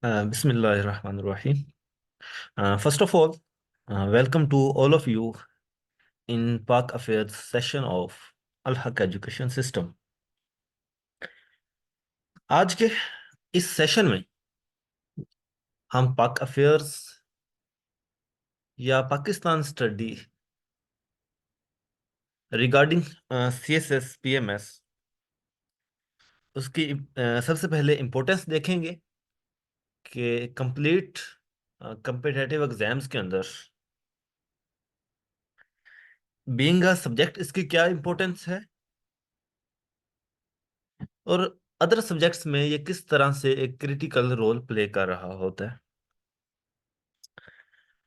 Bismillahirrahmanirrahim. First of all, welcome to all of you in Pak Affairs session of Al Haq Education System. आज के इस session में हम पाक affairs या Pakistan study regarding CSS PMS उसकी सबसे पहले इम्पोर्टेंस देखेंगे कि कंप्लीट कम्पिटिटिव एग्जाम्स के अंदर बीइंग अ सब्जेक्ट इसकी क्या इम्पोर्टेंस है और अदर सब्जेक्ट्स में ये किस तरह से एक क्रिटिकल रोल प्ले कर रहा होता है।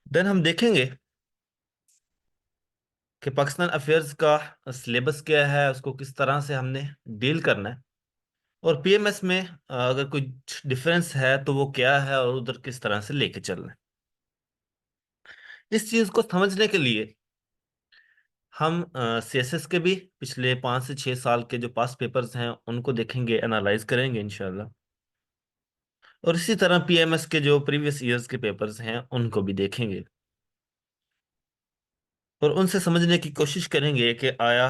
देन हम देखेंगे कि पाकिस्तान अफेयर्स का सिलेबस क्या है, उसको किस तरह से हमने डील करना है, और PMS में अगर कुछ डिफरेंस है तो वो क्या है और उधर किस तरह से लेके चलना है। इस चीज को समझने के लिए हम CSS के भी पिछले 5 से 6 साल के जो पास्ट पेपर्स हैं उनको देखेंगे, एनालाइज करेंगे इंशाल्लाह, और इसी तरह PMS के जो प्रीवियस ईयर्स के पेपर्स हैं उनको भी देखेंगे और उनसे समझने की कोशिश करेंगे कि आया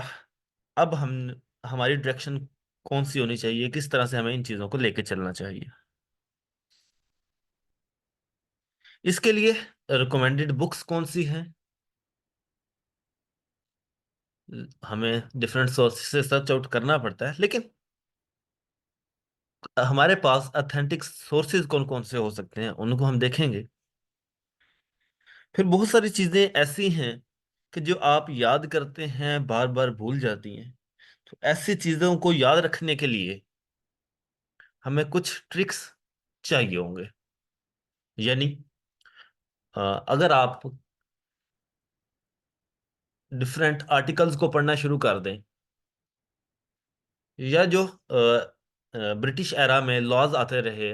अब हम हमारी डायरेक्शन कौन सी होनी चाहिए, किस तरह से हमें इन चीज़ों को लेके चलना चाहिए। इसके लिए रिकमेंडेड बुक्स कौन सी हैं, हमें डिफरेंट सोर्सेस से सर्च आउट करना पड़ता है, लेकिन हमारे पास ऑथेंटिक सोर्सेज कौन कौन से हो सकते हैं उनको हम देखेंगे। फिर बहुत सारी चीज़ें ऐसी हैं कि जो आप याद करते हैं बार बार भूल जाती हैं, तो ऐसी चीज़ों को याद रखने के लिए हमें कुछ ट्रिक्स चाहिए होंगे। यानी अगर आप डिफरेंट आर्टिकल्स को पढ़ना शुरू कर दें या जो ब्रिटिश एरा में लॉज आते रहे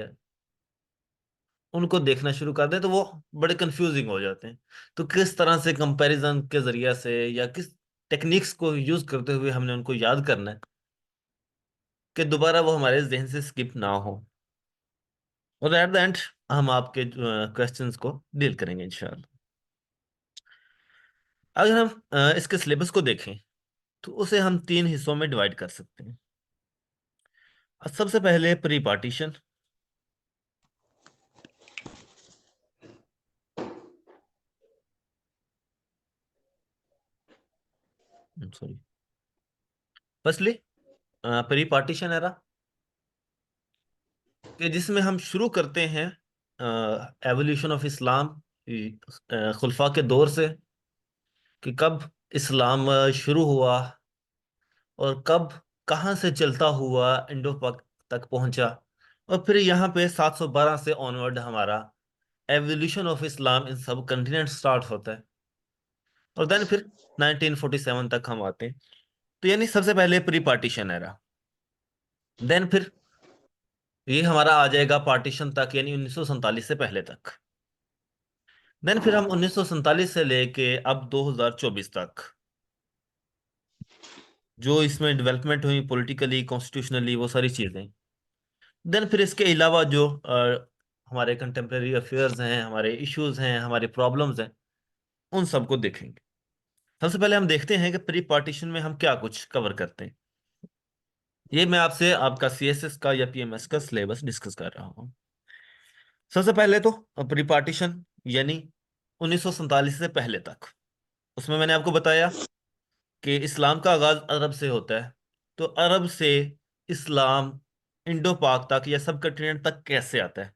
उनको देखना शुरू कर दें तो वो बड़े कंफ्यूजिंग हो जाते हैं। तो किस तरह से कंपैरिजन के जरिए से या किस टेक्निक्स को यूज करते हुए हमने उनको याद करना है कि दोबारा वो हमारे जहन से स्किप ना हो, और एट द एंड हम आपके क्वेश्चंस को डील करेंगे इंशाल्लाह। अगर हम इसके सिलेबस को देखें तो उसे हम 3 हिस्सों में डिवाइड कर सकते हैं। सबसे पहले pre partition, sorry, firstly pre partition era कि जिसमें हम शुरू करते हैं एवोल्यूशन ऑफ इस्लाम, खुलफा के दौर से, कि कब इस्लाम शुरू हुआ और कब कहाँ से चलता हुआ इंडो पाक तक पहुंचा, और फिर यहाँ पे 712 से ऑनवर्ड हमारा एवोल्यूशन ऑफ इस्लाम इन सब कंटिनेंट स्टार्ट होता है, और देन फिर 1947 तक हम आते हैं। तो यानी सबसे पहले प्री पार्टीशन एरा, देन फिर ये हमारा आ जाएगा पार्टीशन तक, यानी 1947 से पहले तक। देन फिर हम 1947 से लेके अब 2024 तक जो इसमें डेवलपमेंट हुई पॉलिटिकली कॉन्स्टिट्यूशनली वो सारी चीजें। देन फिर इसके अलावा जो हमारे कंटेम्प्रेरी अफेयर्स हैं, हमारे इश्यूज हैं, हमारे प्रॉब्लम्स हैं, उन सबको देखेंगे। सबसे पहले हम देखते हैं कि प्री पार्टीशन में हम क्या कुछ कवर करते हैं। ये मैं आपसे आपका CSS का या PMS का सिलेबस डिस्कस कर रहा हूँ। सबसे पहले तो प्री पार्टीशन यानी 1947 से पहले तक, उसमें मैंने आपको बताया कि इस्लाम का आगाज अरब से होता है। तो अरब से इस्लाम इंडो पाक तक या सब कॉन्टिनेंट तक कैसे आता है,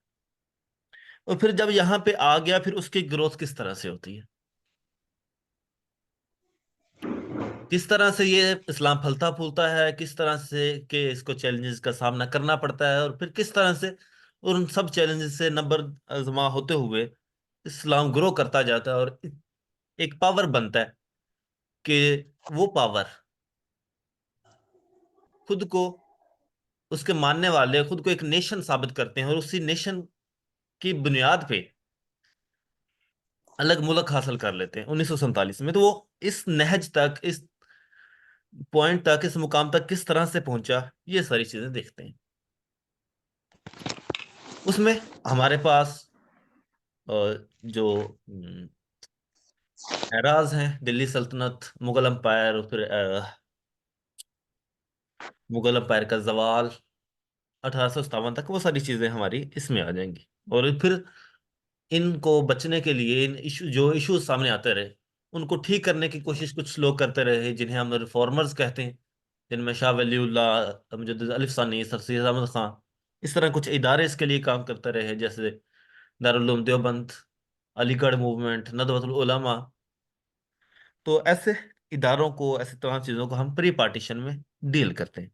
और फिर जब यहाँ पे आ गया फिर उसकी ग्रोथ किस तरह से होती है, किस तरह से ये इस्लाम फलता फूलता है, किस तरह से के इसको चैलेंजेस का सामना करना पड़ता है, और फिर किस तरह से उन सब चैलेंजेस से नंबर आजमा होते हुए इस्लाम ग्रो करता जाता है और एक पावर बनता है कि वो पावर खुद को, उसके मानने वाले खुद को एक नेशन साबित करते हैं और उसी नेशन की बुनियाद पे अलग मुल्क हासिल कर लेते हैं 1947 में। तो वो इस नहज तक, इस पॉइंट तक, इस मुकाम तक किस तरह से पहुंचा, ये सारी चीजें देखते हैं। उसमें हमारे पास जो एराज हैं, दिल्ली सल्तनत, मुगल एम्पायर, और फिर मुगल एम्पायर का जवाल 1857 तक, वो सारी चीजें हमारी इसमें आ जाएंगी। और फिर इनको बचने के लिए, इन इशू जो इश्यूज सामने आते रहे, उनको ठीक करने की कोशिश कुछ लोग करते रहे, जिन्हें हम रिफॉर्मर्स कहते हैं, जिनमें शाह वलीउल्लाह, मुजद्दिद अली सानी, सर सैयद अहमद खां, इस तरह कुछ इदारे इसके लिए काम करते रहे, जैसे दारुल उलूम देवबंद, अलीगढ़ मूवमेंट, नदवतुल उलमा। तो ऐसे इदारों को, ऐसे तमाम चीजों को हम प्री पार्टीशन में डील करते हैं।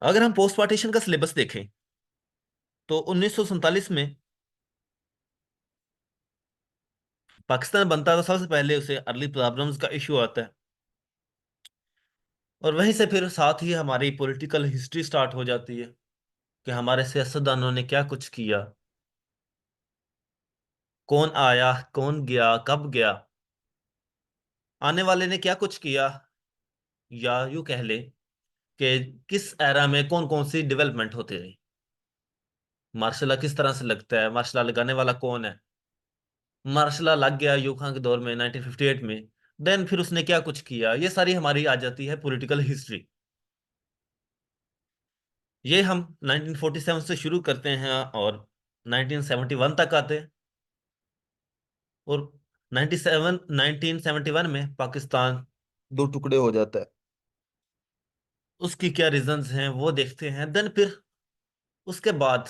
अगर हम पोस्ट पार्टीशन का सिलेबस देखें, तो 1947 में पाकिस्तान बनता है, तो सबसे पहले उसे अर्ली प्रॉब्लम्स का इशू आता है। और वहीं से फिर साथ ही हमारी पॉलिटिकल हिस्ट्री स्टार्ट हो जाती है, कि हमारे सियासतदानों ने क्या कुछ किया, कौन आया, कौन गया, कब गया, आने वाले ने क्या कुछ किया, या यूं कह ले कि किस एरा में कौन कौन सी डेवलपमेंट होती रही, मार्शल लॉ किस तरह से लगता है, मार्शल लॉ लगाने वाला कौन है, मार्शल लॉ लग गया अय्यूब खान के दौर में 1958 में, देन फिर उसने क्या कुछ किया, ये सारी हमारी आ जाती है पॉलिटिकल हिस्ट्री। ये हम 1947 से शुरू करते हैं और 1971 तक आते हैं। और 1971 में पाकिस्तान दो टुकड़े हो जाता है। उसकी क्या रीजंस हैं वो देखते हैं। देन फिर उसके बाद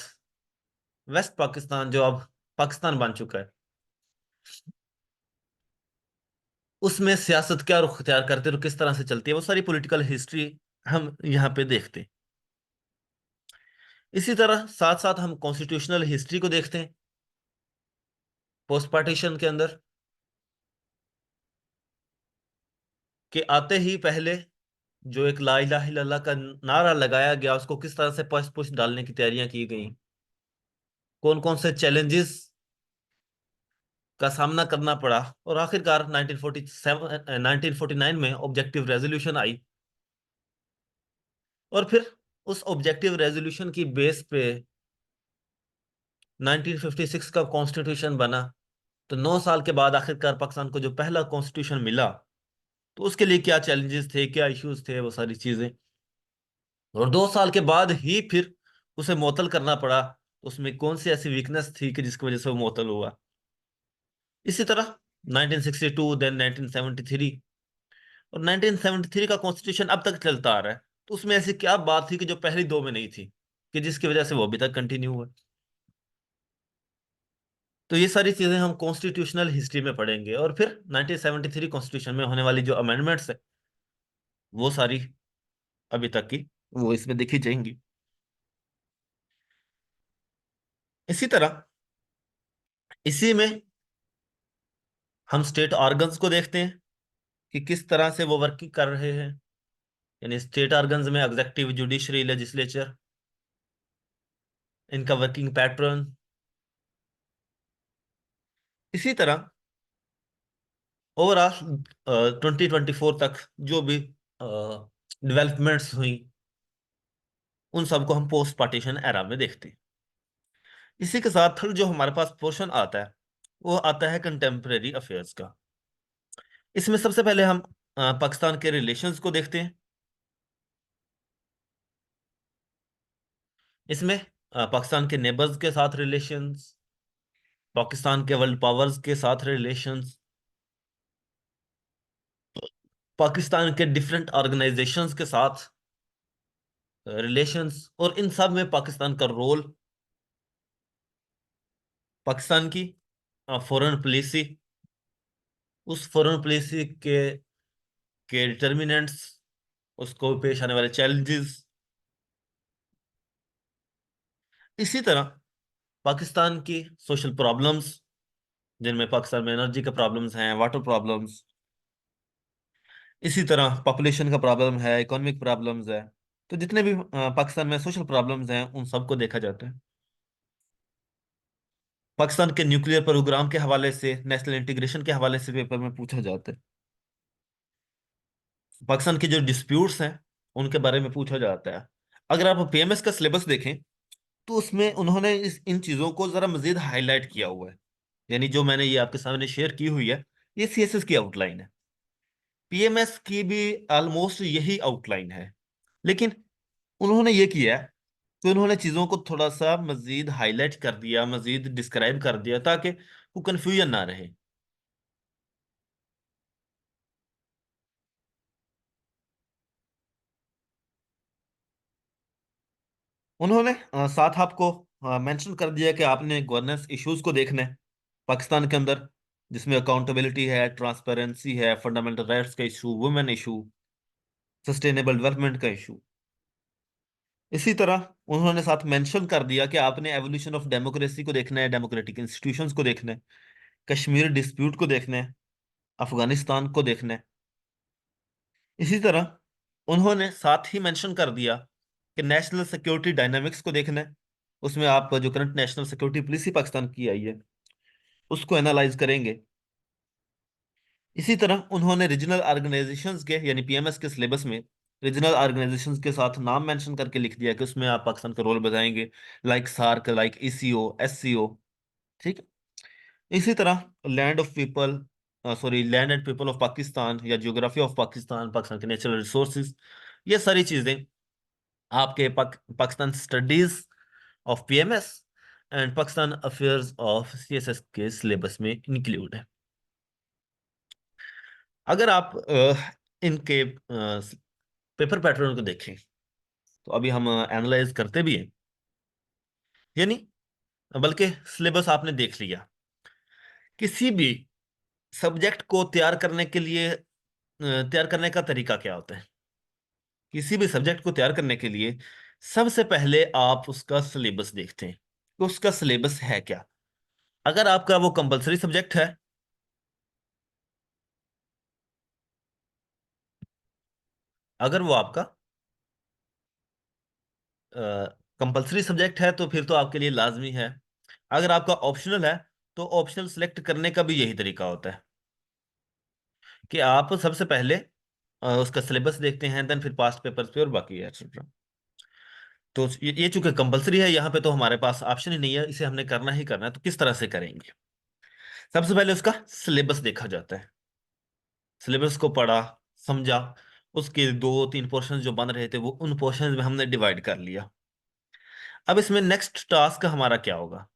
वेस्ट पाकिस्तान, जो अब पाकिस्तान बन चुका है, उसमें सियासत क्या रुख अख्तियार करती है और किस तरह से चलती है, वो सारी पॉलिटिकल हिस्ट्री हम यहाँ पे देखते हैं। इसी तरह साथ साथ हम कॉन्स्टिट्यूशनल हिस्ट्री को देखते हैं पोस्ट पार्टीशन के अंदर, कि आते ही पहले जो एक ला इलाहा इल्लल्लाह का नारा लगाया गया, उसको किस तरह से पश पुश डालने की तैयारियां की गई, कौन कौन से चैलेंजेस का सामना करना पड़ा, और आखिरकार 1947 1949 में ऑब्जेक्टिव रेजोल्यूशन आई। और फिर उस ऑब्जेक्टिव रेजोल्यूशन की बेस पे 1956 का कॉन्स्टिट्यूशन बना। तो 9 साल के बाद आखिरकार पाकिस्तान को जो पहला कॉन्स्टिट्यूशन मिला, तो उसके लिए क्या चैलेंजेस थे, क्या इश्यूज थे, वो सारी चीजें। और 2 साल के बाद ही फिर उसे मुअत्तल करना पड़ा, तो उसमें कौन सी ऐसी वीकनेस थी कि जिसकी वजह से वो मुअत्तल हुआ। इसी तरह 1962, देन 1973, और 1973 का कॉन्स्टिट्यूशन अब तक चलता आ रहा है। तो उसमें ऐसी क्या बात थी कि जो पहली दो में नहीं थी, कि जिसकी वजह से वो अभी तक कंटिन्यू हुआ। तो ये सारी चीजें हम कॉन्स्टिट्यूशनल हिस्ट्री में पढ़ेंगे। और फिर 1973 कॉन्स्टिट्यूशन में होने वाली जो अमेंडमेंट्स है, वो सारी अभी तक की वो इसमें देखी जाएंगी। इसी तरह इसी में हम स्टेट ऑर्गन्स को देखते हैं, कि किस तरह से वो वर्किंग कर रहे हैं। यानी स्टेट ऑर्गन्स में एग्जेक्टिव, जुडिशरी, लेजिस्लेचर, इनका वर्किंग पैटर्न। इसी तरह ओवरऑल 2024 तक जो भी डेवलपमेंट्स हुई, उन सबको हम पोस्ट पार्टीशन एरा में देखते हैं। इसी के साथ थर्ड जो हमारे पास पोर्शन आता है, वो आता है कंटेम्परेरी अफेयर्स का। इसमें सबसे पहले हम पाकिस्तान के रिलेशंस को देखते हैं। इसमें पाकिस्तान के नेबर्स के साथ रिलेशंस, पाकिस्तान के वर्ल्ड पावर्स के साथ रिलेशंस, पाकिस्तान के डिफरेंट ऑर्गेनाइजेशंस के साथ रिलेशंस, और इन सब में पाकिस्तान का रोल, पाकिस्तान की फॉरेन पॉलिसी, उस फॉरेन पॉलिसी के डिटर्मिनेंट्स, उसको पेश आने वाले चैलेंजेस। इसी तरह पाकिस्तान की सोशल प्रॉब्लम्स, जिनमें पाकिस्तान में एनर्जी के प्रॉब्लम्स हैं, वाटर प्रॉब्लम्स। इसी तरह पॉपुलेशन का प्रॉब्लम है, इकोनॉमिक प्रॉब्लम्स है। तो जितने भी पाकिस्तान में सोशल प्रॉब्लम्स हैं, उन सबको देखा जाता है। पाकिस्तान के न्यूक्लियर प्रोग्राम के हवाले से, नेशनल इंटीग्रेशन के हवाले से पेपर में पूछा जाता है। पाकिस्तान के जो डिस्प्यूट्स हैं, उनके बारे में पूछा जाता है। अगर आप पीएमएस का सिलेबस देखें तो उसमें उन्होंने इन चीजों को जरा मजीद हाईलाइट किया हुआ है। यानी जो मैंने ये आपके सामने शेयर की हुई है, ये सीएसएस की आउटलाइन है। पीएमएस की भी ऑलमोस्ट यही आउटलाइन है। लेकिन उन्होंने ये किया है कि उन्होंने चीजों को थोड़ा सा मजीद हाईलाइट कर दिया, मजीद डिस्क्राइब कर दिया, ताकि वो कंफ्यूजन ना रहे। उन्होंने साथ आपको मेंशन कर दिया कि आपने गवर्नेंस इश्यूज को देखना है पाकिस्तान के अंदर, जिसमें अकाउंटेबिलिटी है, ट्रांसपेरेंसी है, फंडामेंटल राइट्स का issue, women issue, sustainable development का इशू। इसी तरह उन्होंने साथ मेंशन कर दिया कि आपने एवोल्यूशन ऑफ डेमोक्रेसी को देखना है, डेमोक्रेटिक इंस्टीट्यूशंस को देखना है, कश्मीर डिस्प्यूट को देखना है, अफगानिस्तान को देखना है। इसी तरह उन्होंने साथ ही मेंशन कर दिया कि नेशनल सिक्योरिटी डायनामिक्स को देखना है। उसमें आप जो current national security policy Pakistan की आई है उसको एनालाइज करेंगे। इसी तरह उन्होंने रीजनल ऑर्गेनाइजेशंस के, यानी पीएमएस के सिलेबस में रीजनल ऑर्गेनाइजेशंस के साथ नाम मेंशन करके लिख दिया कि उसमें आप पाकिस्तान का रोल बताएंगे, like SAARC, like ECO, SCO. ठीक है। इसी तरह land of people, sorry, land and people of Pakistan, या जियोग्राफी ऑफ पाकिस्तान, पाकिस्तान के नेचुरल रिसोर्सेज, ये सारी चीजें आपके Pakistan studies of PMS and Pakistan affairs of CSS के सिलेबस में इंक्लूड है। अगर आप इनके पेपर पैटर्न को देखें तो अभी हम एनालाइज करते भी हैं, यानी बल्कि सिलेबस आपने देख लिया। किसी भी सब्जेक्ट को तैयार करने के लिए तैयार करने का तरीका क्या होता है? किसी भी सब्जेक्ट को तैयार करने के लिए सबसे पहले आप उसका सिलेबस देखते हैं कि उसका सिलेबस है क्या। अगर आपका वो कंपलसरी सब्जेक्ट है, अगर वो आपका कंपलसरी सब्जेक्ट है तो फिर तो आपके लिए लाजमी है। अगर आपका ऑप्शनल है तो ऑप्शनल सेलेक्ट करने का भी यही तरीका होता है कि आप सबसे पहले उसका सिलेबस देखते हैं, देन फिर पास्ट पेपर्स पे और बाकी एक्सेट्रा। तो ये चूंकि कंपलसरी है, यहाँ पे तो हमारे पास ऑप्शन ही नहीं है, इसे हमने करना ही करना है। तो किस तरह से करेंगे? सबसे पहले उसका सिलेबस देखा जाता है। सिलेबस को पढ़ा, समझा, उसके दो तीन पोर्शन जो बन रहे थे वो उन पोर्शन में हमने डिवाइड कर लिया। अब इसमें नेक्स्ट टास्क हमारा क्या होगा?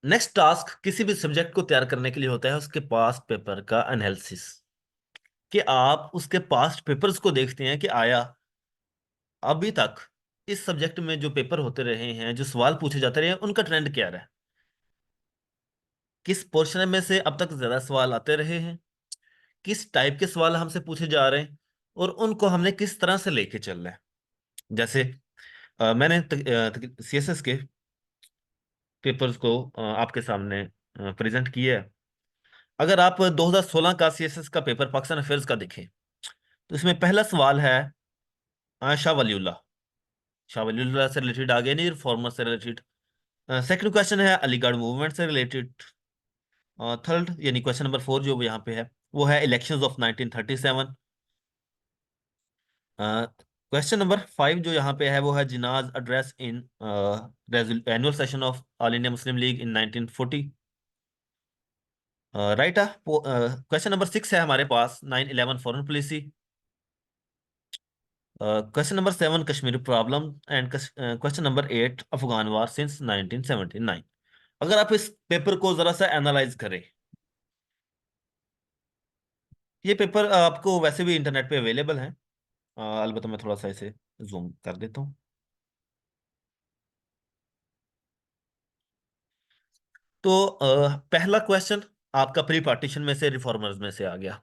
नेक्स्ट टास्क किसी भी सब्जेक्ट को तैयार करने के लिए होता है उसके पास्ट पेपर का एनालिसिस। कि आप उसके पास्ट पेपर्स को देखते हैं कि आया अभी तक इस सब्जेक्ट में जो पेपर होते रहे हैं, जो सवाल पूछे जाते रहे हैं, उनका ट्रेंड क्या रहा है। किस पोर्शन में से अब तक ज्यादा सवाल आते रहे हैं, किस टाइप के सवाल हमसे पूछे जा रहे हैं, और उनको हमने किस तरह से लेके चलना है। जैसे मैंने सीएसएस के पेपर्स को आपके सामने प्रेजेंट किया है। अगर आप 2016 का सीएसएस का पेपर पाकिस्तान अफेयर्स का देखें तो इसमें पहला सवाल है शाह वलीउल्लाह। शाह वलीउल्लाह से रिलेटेड आ गया, नहीं, रिफॉर्मर से रिलेटेड। सेकंड क्वेश्चन है अलीगढ़ मूवमेंट से रिलेटेड। थर्ड, यानी क्वेश्चन नंबर 4 जो यहाँ पे है, वो है इलेक्शंस ऑफ 1937। क्वेश्चन नंबर 5 जो यहाँ पे है वो है Jinnah's address in annual session of All India Muslim League in 1940। Right है। क्वेश्चन नंबर 6 है हमारे पास 9/11 foreign policy. Question number 7 Kashmir problem and question number 8 Afghan war since 1979। अगर आप इस पेपर को जरा सा एनालाइज करें, ये पेपर आपको वैसे भी इंटरनेट पे अवेलेबल है। अलबत्ता मैं थोड़ा सा इसे जूम कर देता हूँ। तो पहला क्वेश्चन आपका प्री पार्टीशन में से, रिफॉर्मर्स में से आ गया।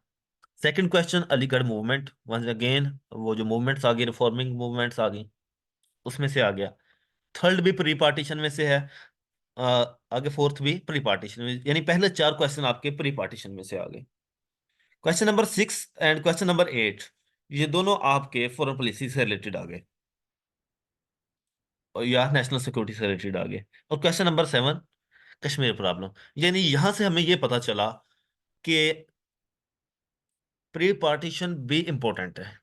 Second question Aligarh movement, once again वो जो मूवमेंट्स आ गई, रिफॉर्मिंग मूवमेंट्स आ गई, उसमें से आ गया। थर्ड भी प्री पार्टीशन में से है। अ, आगे फोर्थ भी प्री पार्टीशन में, यानी पहले चार क्वेश्चन आपके प्री पार्टीशन में से आ गए। Question number 6 and question number 8, ये दोनों आपके फॉरेन पॉलिसी से रिलेटेड आ गए, और या नेशनल सिक्योरिटी से रिलेटेड आ गए। और क्वेश्चन नंबर 7 कश्मीर प्रॉब्लम। यानी यहां से हमें ये पता चला कि प्री पार्टीशन भी इंपॉर्टेंट है,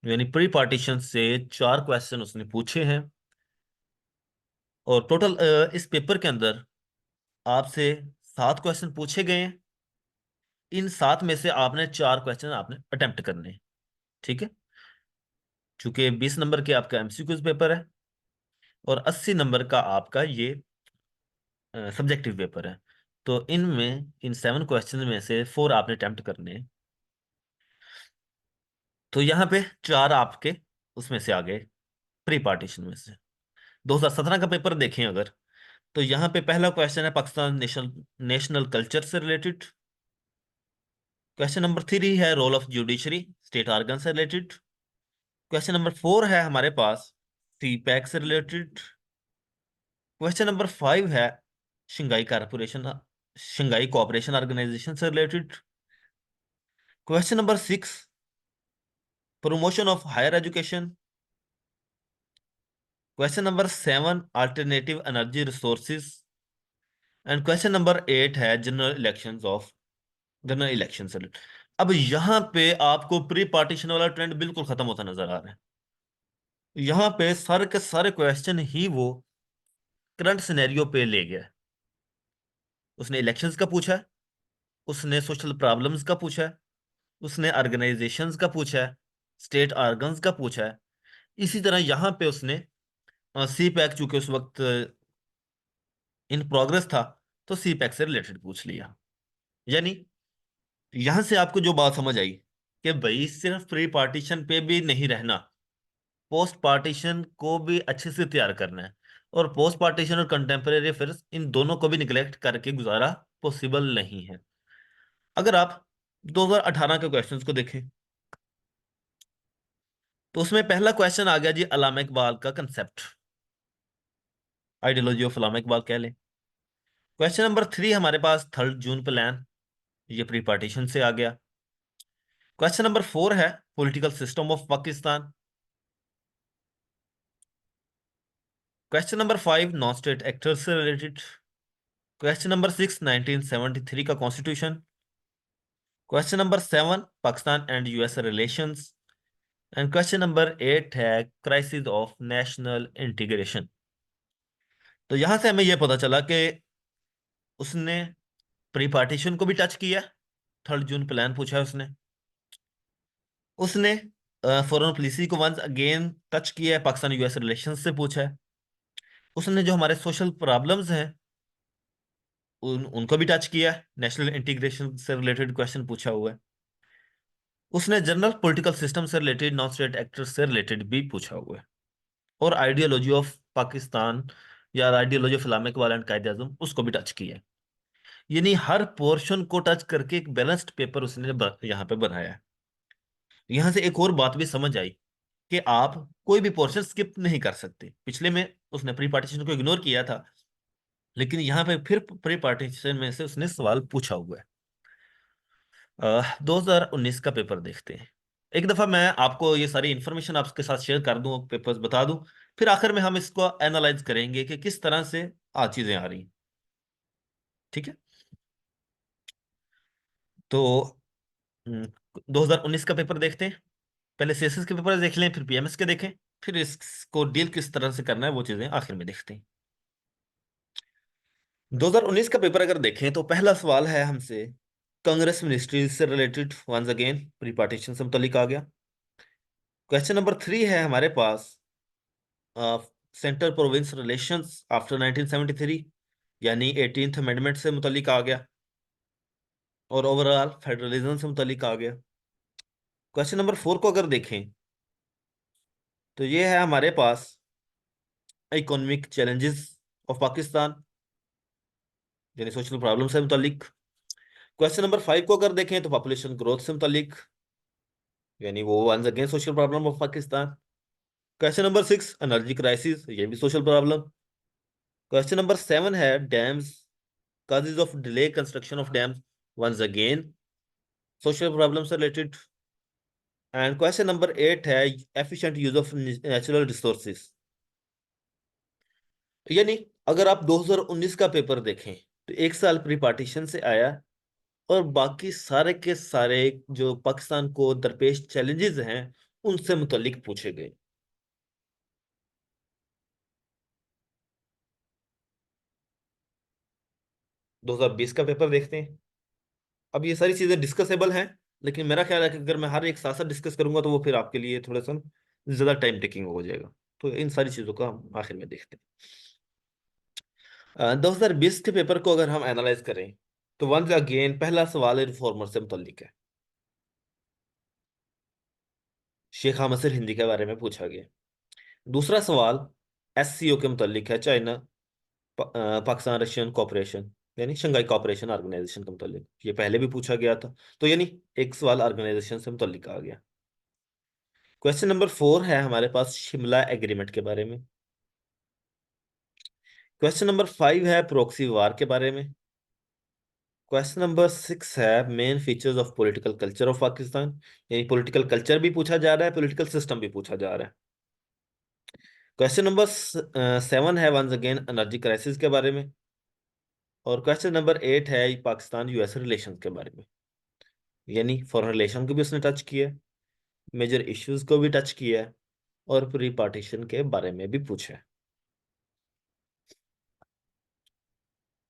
यानी प्री पार्टीशन से 4 क्वेश्चन उसने पूछे हैं। और टोटल इस पेपर के अंदर आपसे 7 क्वेश्चन पूछे गए हैं। इन 7 में से आपने 4 क्वेश्चन आपने अटेम्प्ट करने हैं। ठीक है, चूंकि 20 नंबर के आपका एमसीक्यूज पेपर है और 80 नंबर का आपका ये सब्जेक्टिव पेपर है, तो इनमें इन 7 क्वेश्चन में से 4 आपने अटेम्प्ट करने हैं। तो यहाँ पे 4 आपके उसमें से आ गए, प्री पार्टीशन में से। 2017 का पेपर देखें अगर, तो यहाँ पे पहला क्वेश्चन है पाकिस्तान नेशनल नेशनल कल्चर से रिलेटेड। क्वेश्चन नंबर 3 है role of judiciary state organ से रिलेटेड। क्वेश्चन नंबर 4 है हमारे पास सी पैक से रिलेटेड। क्वेश्चन नंबर 5 है Shanghai corporation Shanghai cooperation organisation से related. Question number 6 promotion of higher education. Question number 7 alternative energy resources. And question number 8 है general election से related। अब यहाँ पे आपको प्री पार्टीशन वाला ट्रेंड बिल्कुल खत्म होता नजर आ रहा है। यहाँ पे सारे के सारे क्वेश्चन ही वो करंट सिनेरियो पे ले गया है। उसने इलेक्शंस का पूछा है, उसने सोशल प्रॉब्लम्स का पूछा है, उसने ऑर्गेनाइजेशंस का पूछा है, स्टेट ऑर्गन्स का पूछा है। इसी तरह यहाँ पे उसने सी पैक, चूंकि उस वक्त इन प्रोग्रेस था, तो सी पैक से रिलेटेड पूछ लिया। यानी यहां से आपको जो बात समझ आई कि भाई सिर्फ प्री पार्टीशन पे भी नहीं रहना, पोस्ट पार्टीशन को भी अच्छे से तैयार करना है। और पोस्ट पार्टीशन और कंटेम्परेरी अफेयर्स, इन दोनों को भी निगलेक्ट करके गुजारा पॉसिबल नहीं है। अगर आप 2018 के क्वेश्चंस को देखें, तो उसमें पहला क्वेश्चन आ गया जी अलामा इकबाल का concept, ideology of Allama Iqbal कह लें। क्वेश्चन नंबर 3 हमारे पास 3 जून प्लान, ये प्री पार्टीशन से आ गया। क्वेश्चन नंबर 4 है political system of Pakistan. Question number 5 non state actors से रिलेटेड। क्वेश्चन नंबर 6 1973 का constitution. Question number 7 Pakistan and US relations. And question number 8 है क्राइसिस ऑफ नेशनल इंटीग्रेशन। तो यहां से हमें यह पता चला कि उसने प्री पार्टीशन को भी टच किया, 3 जून प्लान पूछा है उसने। उसने फॉरेन पॉलिसी को वंस अगेन टच किया है, पाकिस्तान यूएस रिलेशंस से पूछा है। उसने जो हमारे सोशल प्रॉब्लम्स हैं उनको भी टच किया है, नेशनल इंटीग्रेशन से रिलेटेड क्वेश्चन पूछा हुआ है। उसने जनरल पॉलिटिकल सिस्टम से रिलेटेड नॉन स्टेट एक्टर्स से रिलेटेड भी पूछा हुआ है। और आइडियोलॉजी ऑफ पाकिस्तान या आइडियोलॉजी ऑफ इस्लामिक वाल एंड कायदे आज़म उसको भी टच किया है। यानी हर पोर्शन को टच करके एक बैलेंस्ड पेपर उसने यहाँ पे बनाया है। यहाँ से एक और बात भी समझ आई कि आप कोई भी पोर्शन स्किप नहीं कर सकते। पिछले में उसने प्री पार्टीशन को इग्नोर किया था, लेकिन यहाँ पे फिर प्री पार्टीशन में से उसने सवाल पूछा हुआ है। 2019 का पेपर देखते हैं। एक दफा मैं आपको ये सारी इंफॉर्मेशन आपके साथ शेयर कर दूं, पेपर्स बता दूं, फिर आखिर में हम इसको एनालाइज करेंगे कि किस तरह से चीजें आ रही हैं। ठीक है, तो 2019 का पेपर देखते हैं। पहले सीएसएस के पेपर देख लें, फिर पीएमएस के देखें, फिर इसको डील किस तरह से करना है वो चीजें आखिर में देखते हैं। 2019 का पेपर अगर देखें तो पहला सवाल है हमसे कांग्रेस मिनिस्ट्री से related, once again pre partition से मुतालिक आ गया। क्वेश्चन नंबर 3 है हमारे पास सेंटर प्रोविंस रिलेशंस आफ्टर 1973, यानी 18th अमेंडमेंट से मुतालिक आ गया और ओवरऑल फेडरलिज्म से मुतालिक आ गया। क्वेश्चन नंबर 4 को अगर देखें तो ये है हमारे पास इकोनॉमिक चैलेंजेस ऑफ पाकिस्तान, यानी सोशल प्रॉब्लम से मुतालिक। क्वेश्चन नंबर 5 को अगर देखें तो पॉपुलेशन ग्रोथ से मुतालिक, यानी वो once again social problem of Pakistan. Question number 6 energy crisis, ये भी सोशल प्रॉब्लम। क्वेश्चन नंबर 7 है dams, causes of delay construction of dams, once again social problems related। And question number 8 है efficient use of natural resources। यानी अगर आप 2019 का paper देखें तो एक साल प्री पार्टीशन से आया और बाकी सारे के सारे जो पाकिस्तान को दरपेश चैलेंजेस हैं उनसे मुतल्लिक पूछे गए। 2020 का पेपर देखते हैं। अब ये सारी चीजें डिस्कसेबल हैं, लेकिन मेरा ख्याल है कि अगर मैं हर एक साथ साथ डिस्कस करूंगा तो वो फिर आपके लिए थोड़ा सा ज्यादा टाइम टेकिंग हो जाएगा। तो इन सारी चीजों का हम आखिर में देखते हैं। 2020 के पेपर को अगर हम एनालाइज करें तो वंस अगेन पहला सवाल रिफॉर्मर से मुतल्लिक है। शेख हमद हिंदी के बारे में पूछा गया। दूसरा सवाल एससीओ के मुतल्लिक है, चाइना पाकिस्तान रशियन कॉपरेशन यानी शंघाई कॉपरेशन ऑर्गेनाइजेशन के मुतल्लिक। ये पहले भी पूछा गया था, तो यानी एक सवाल ऑर्गेनाइजेशन से मुतल्लिक आ गया। क्वेश्चन नंबर 4 है हमारे पास शिमला एग्रीमेंट के बारे में। क्वेश्चन नंबर 5 है प्रॉक्सी वार के बारे में। क्वेश्चन नंबर 6 है main features of political culture of Pakistan, यानी पॉलिटिकल कल्चर भी पूछा जा रहा है, पॉलिटिकल सिस्टम भी पूछा जा रहा है। क्वेश्चन नंबर 7 है वंस अगेन एनर्जी क्राइसिस के बारे में। और क्वेश्चन नंबर 8 है पाकिस्तान यूएस रिलेशन के बारे में, यानी फॉरेन रिलेशन को भी उसने टच किया है, मेजर इश्यूज को भी टच किया है, और प्री पार्टीशन के बारे में भी पूछा है।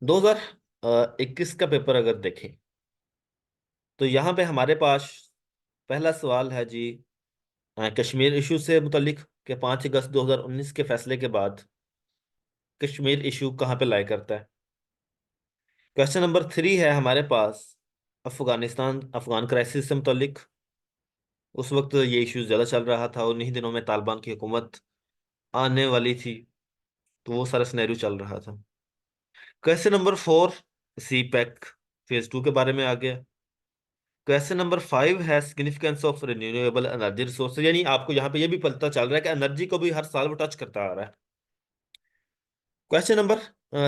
2021 का पेपर अगर देखें तो यहाँ पे हमारे पास पहला सवाल है जी कश्मीर इशू से मुतलिक कि 5 अगस्त 2019 के फैसले के बाद कश्मीर इशू कहाँ पे लाई करता है। क्वेश्चन नंबर 3 है हमारे पास अफगानिस्तान अफगान क्राइसिस से मुतलिक। उस वक्त ये इशू ज्यादा चल रहा था, उन्हीं दिनों में तालिबान की हुकूमत आने वाली थी, तो वो सारा सिनेरियो चल रहा था। क्वेश्चन नंबर 4 सी पैक फेज 2 के बारे में आ गया। क्वेश्चन नंबर 5 है significance of renewable energy resource, यानी आपको यहाँ पे ये भी पता चल रहा है कि एनर्जी को भी हर साल वो टच करता आ रहा है। क्वेश्चन नंबर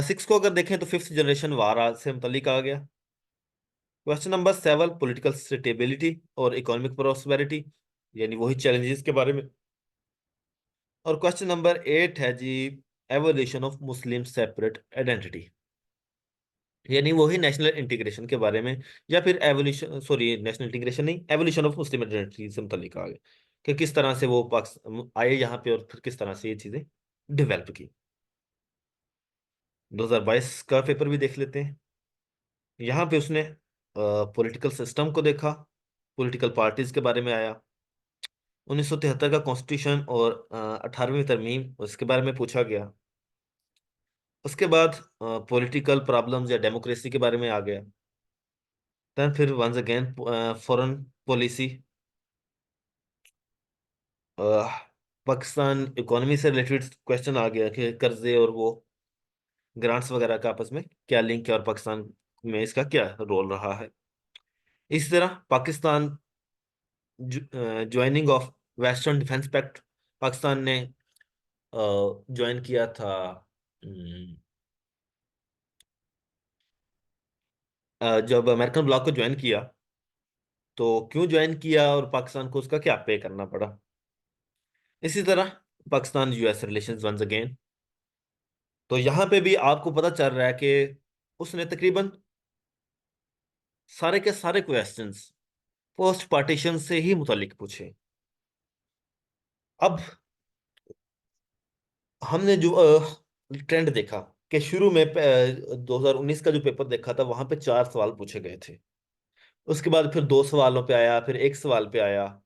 6 को अगर देखें तो फिफ्थ जनरेशन वार से मुतलिक आ गया। क्वेश्चन नंबर 7 पॉलिटिकल स्टेबिलिटी और इकोनॉमिक प्रोस्पेरिटी, यानी वही चैलेंजेस के बारे में। और क्वेश्चन नंबर 8 है जी evolution of Muslim separate identity, यानी वही नेशनल इंटीग्रेशन के बारे में, या फिर एवोल्यूशन सॉरी नेशनल इंटीग्रेशन नहीं, एवोल्यूशन ऑफ मुस्लिम आइडेंटिटी से मुतल्लिक आ गया कि किस तरह से वो पाकिस्तान आए यहाँ पे और फिर किस तरह से ये चीजें डेवलप की। 2022 का पेपर भी देख लेते हैं। यहाँ पे उसने पॉलिटिकल सिस्टम को देखा, पॉलिटिकल पार्टीज के बारे में आया, 1973 का कॉन्स्टिट्यूशन और 18वीं तरमीम उसके बारे में पूछा गया। उसके बाद पॉलिटिकल प्रॉब्लम्स या डेमोक्रेसी के बारे में आ गया। देन फिर once again foreign policy, Pakistan economy से रिलेटेड क्वेश्चन आ गया कि कर्जे और वो ग्रांट्स वगैरह का आपस में क्या लिंक है और पाकिस्तान में इसका क्या रोल रहा है। इसी तरह Pakistan joining of western defence pact, Pakistan ने ज्वाइन किया था जब अमेरिकन ब्लॉक को ज्वाइन किया तो क्यों ज्वाइन किया और पाकिस्तान को उसका क्या पे करना पड़ा। इसी तरह Pakistan US relations once again, तो यहाँ पे भी आपको पता चल रहा है कि उसने तकरीबन सारे के सारे क्वेश्चंस पोस्ट पार्टीशन से ही मुतालिक पूछे। अब हमने जो ट्रेंड देखा कि शुरू में 2019 का जो पेपर देखा था वहां पे 4 सवाल पूछे गए थे, उसके बाद फिर 2 सवालों पे आया, फिर एक सवाल पे आया,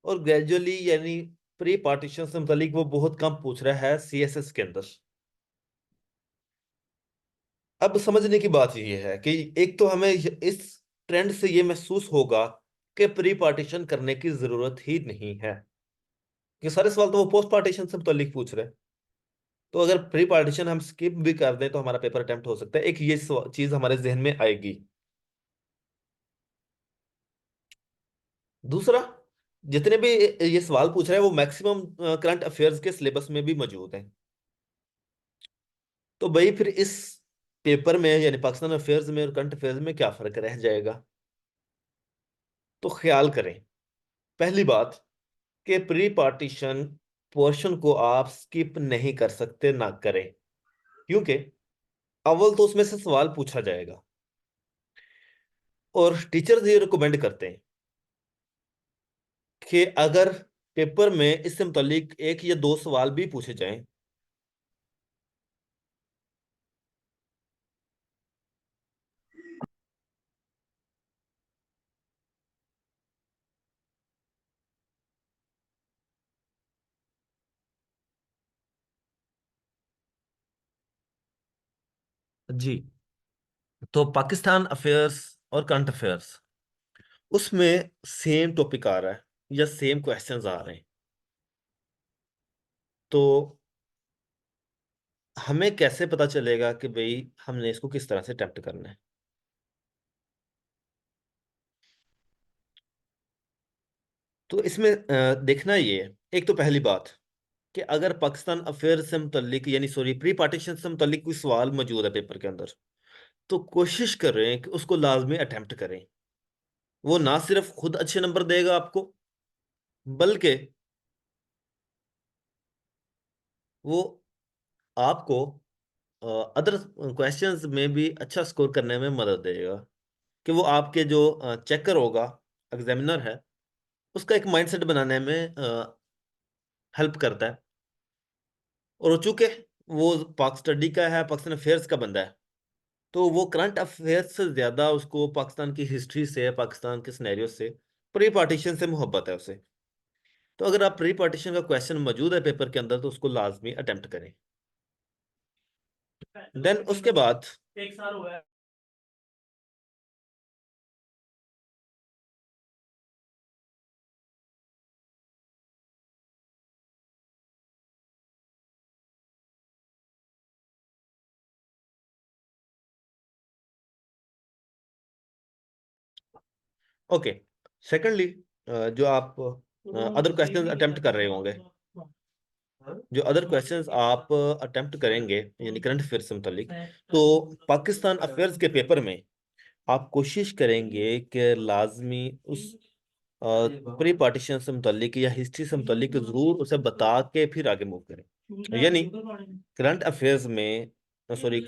और ग्रेजुअली यानी प्री पार्टीशन से मुतालिक वो बहुत कम पूछ रहा है सीएसएस के अंदर। अब समझने की बात यह है कि एक तो हमें इस ट्रेंड से ये महसूस होगा कि प्री पार्टीशन करने की जरूरत ही नहीं है, कि सारे सवाल तो वो पोस्ट पार्टीशन से मुतालिक पूछ रहे हैं। तो अगर प्री पार्टीशन हम स्किप भी कर दें तो हमारा पेपर अटेम्प्ट हो सकता है, एक ये चीज हमारे जहन में आएगी। दूसरा, जितने भी ये सवाल पूछ रहे हैं वो मैक्सिमम करंट अफेयर्स के सिलेबस में भी मौजूद हैं। तो भाई फिर इस पेपर में यानी पाकिस्तान अफेयर्स में और करंट अफेयर्स में क्या फर्क रह जाएगा। तो ख्याल करें, पहली बात कि प्री पार्टीशन पोर्शन को आप स्किप नहीं कर सकते, ना करें, क्योंकि अव्वल तो उसमें से सवाल पूछा जाएगा। और टीचर्स ये रिकमेंड करते हैं कि अगर पेपर में इससे मुतालिक एक या दो सवाल भी पूछे जाएं। जी। तो पाकिस्तान अफेयर्स और करंट अफेयर्स, उसमें सेम टॉपिक आ रहा है या सेम क्वेश्चंस आ रहे हैं। तो हमें कैसे पता चलेगा कि भाई हमने इसको किस तरह से अटेम्प्ट करना है? तो इसमें देखना ये है, एक तो पहली बात कि अगर पाकिस्तान अफेयर से मुतल्लिक यानी सॉरी प्री पार्टीशन से मुतल्लिक कोई सवाल मौजूद है पेपर के अंदर, तो कोशिश करें कि उसको लाजमी अटेम्प्ट करें। वो ना सिर्फ खुद अच्छे नंबर देगा आपको, बल्कि वो आपको अदर क्वेश्चंस में भी अच्छा स्कोर करने में मदद देगा। कि वो आपके जो चेकर होगा, एग्जामिनर है, उसका एक माइंडसेट बनाने में हेल्प करता है। और चूंकि वो पाक स्टडी का है, पाकिस्तान अफेयर्स का बंदा है, तो वो करंट अफेयर्स से ज्यादा उसको पाकिस्तान की हिस्ट्री से, पाकिस्तान के सिनेरियो से, प्री पार्टीशन से मोहब्बत है उसे। तो अगर आप प्री पार्टीशन का क्वेश्चन मौजूद है पेपर के अंदर, तो उसको लाजमी अटेम्प्ट करें। देन उसके बाद ओके, सेकेंडली, जो आप अदर क्वेश्चंस अटेम्प्ट कर रहे होंगे, जो अदर क्वेश्चंस आप अटेम्प्ट करेंगे यानी करंट अफेयर से मुतालिक, तो पाकिस्तान अफेयर्स के पेपर में आप कोशिश करेंगे कि लाजमी उस प्री पार्टीशन से मुतालिक या हिस्ट्री से मुतालिक जरूर उसे बता के फिर आगे मूव करें। यानी करंट अफेयर्स में, सॉरी,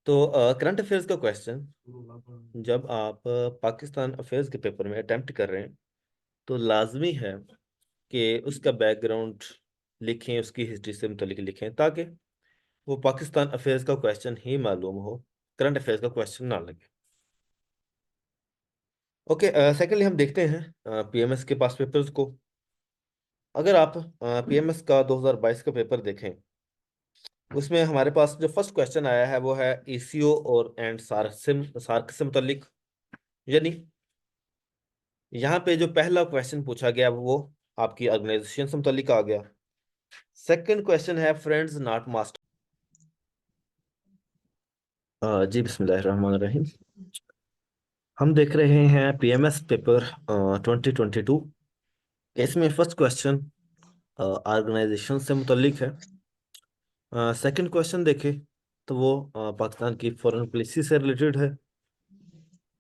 तो करंट अफेयर्स का क्वेश्चन जब आप पाकिस्तान अफेयर्स के पेपर में अटेम्प्ट कर रहे हैं, तो लाजमी है कि उसका बैकग्राउंड लिखें, उसकी हिस्ट्री से मुतालिक लिखें, ताकि वो पाकिस्तान अफेयर्स का क्वेश्चन ही मालूम हो, करंट अफेयर्स का क्वेश्चन ना लगे। ओके, सेकेंडली हम देखते हैं पीएमएस के पास पेपर्स को। अगर आप पीएमएस का 2022 का पेपर देखें, उसमें हमारे पास जो फर्स्ट क्वेश्चन आया है वो है ईसीओ और एंड सार्क से मुतालिक। यानी यहाँ पे जो पहला क्वेश्चन पूछा गया वो आपकी ऑर्गेनाइजेशन से मुतालिक आ गया। सेकंड क्वेश्चन है फ्रेंड्स नॉट मास्टर। जी बिस्मिल्लाहिर्रहमानिर्रहीम। हम देख रहे हैं पीएमएस पेपर 2022। इसमें फर्स्ट क्वेश्चन ऑर्गेनाइजेशन से मुतालिक है। सेकंड क्वेश्चन देखें तो वो पाकिस्तान की फॉरेन पॉलिसी से रिलेटेड है।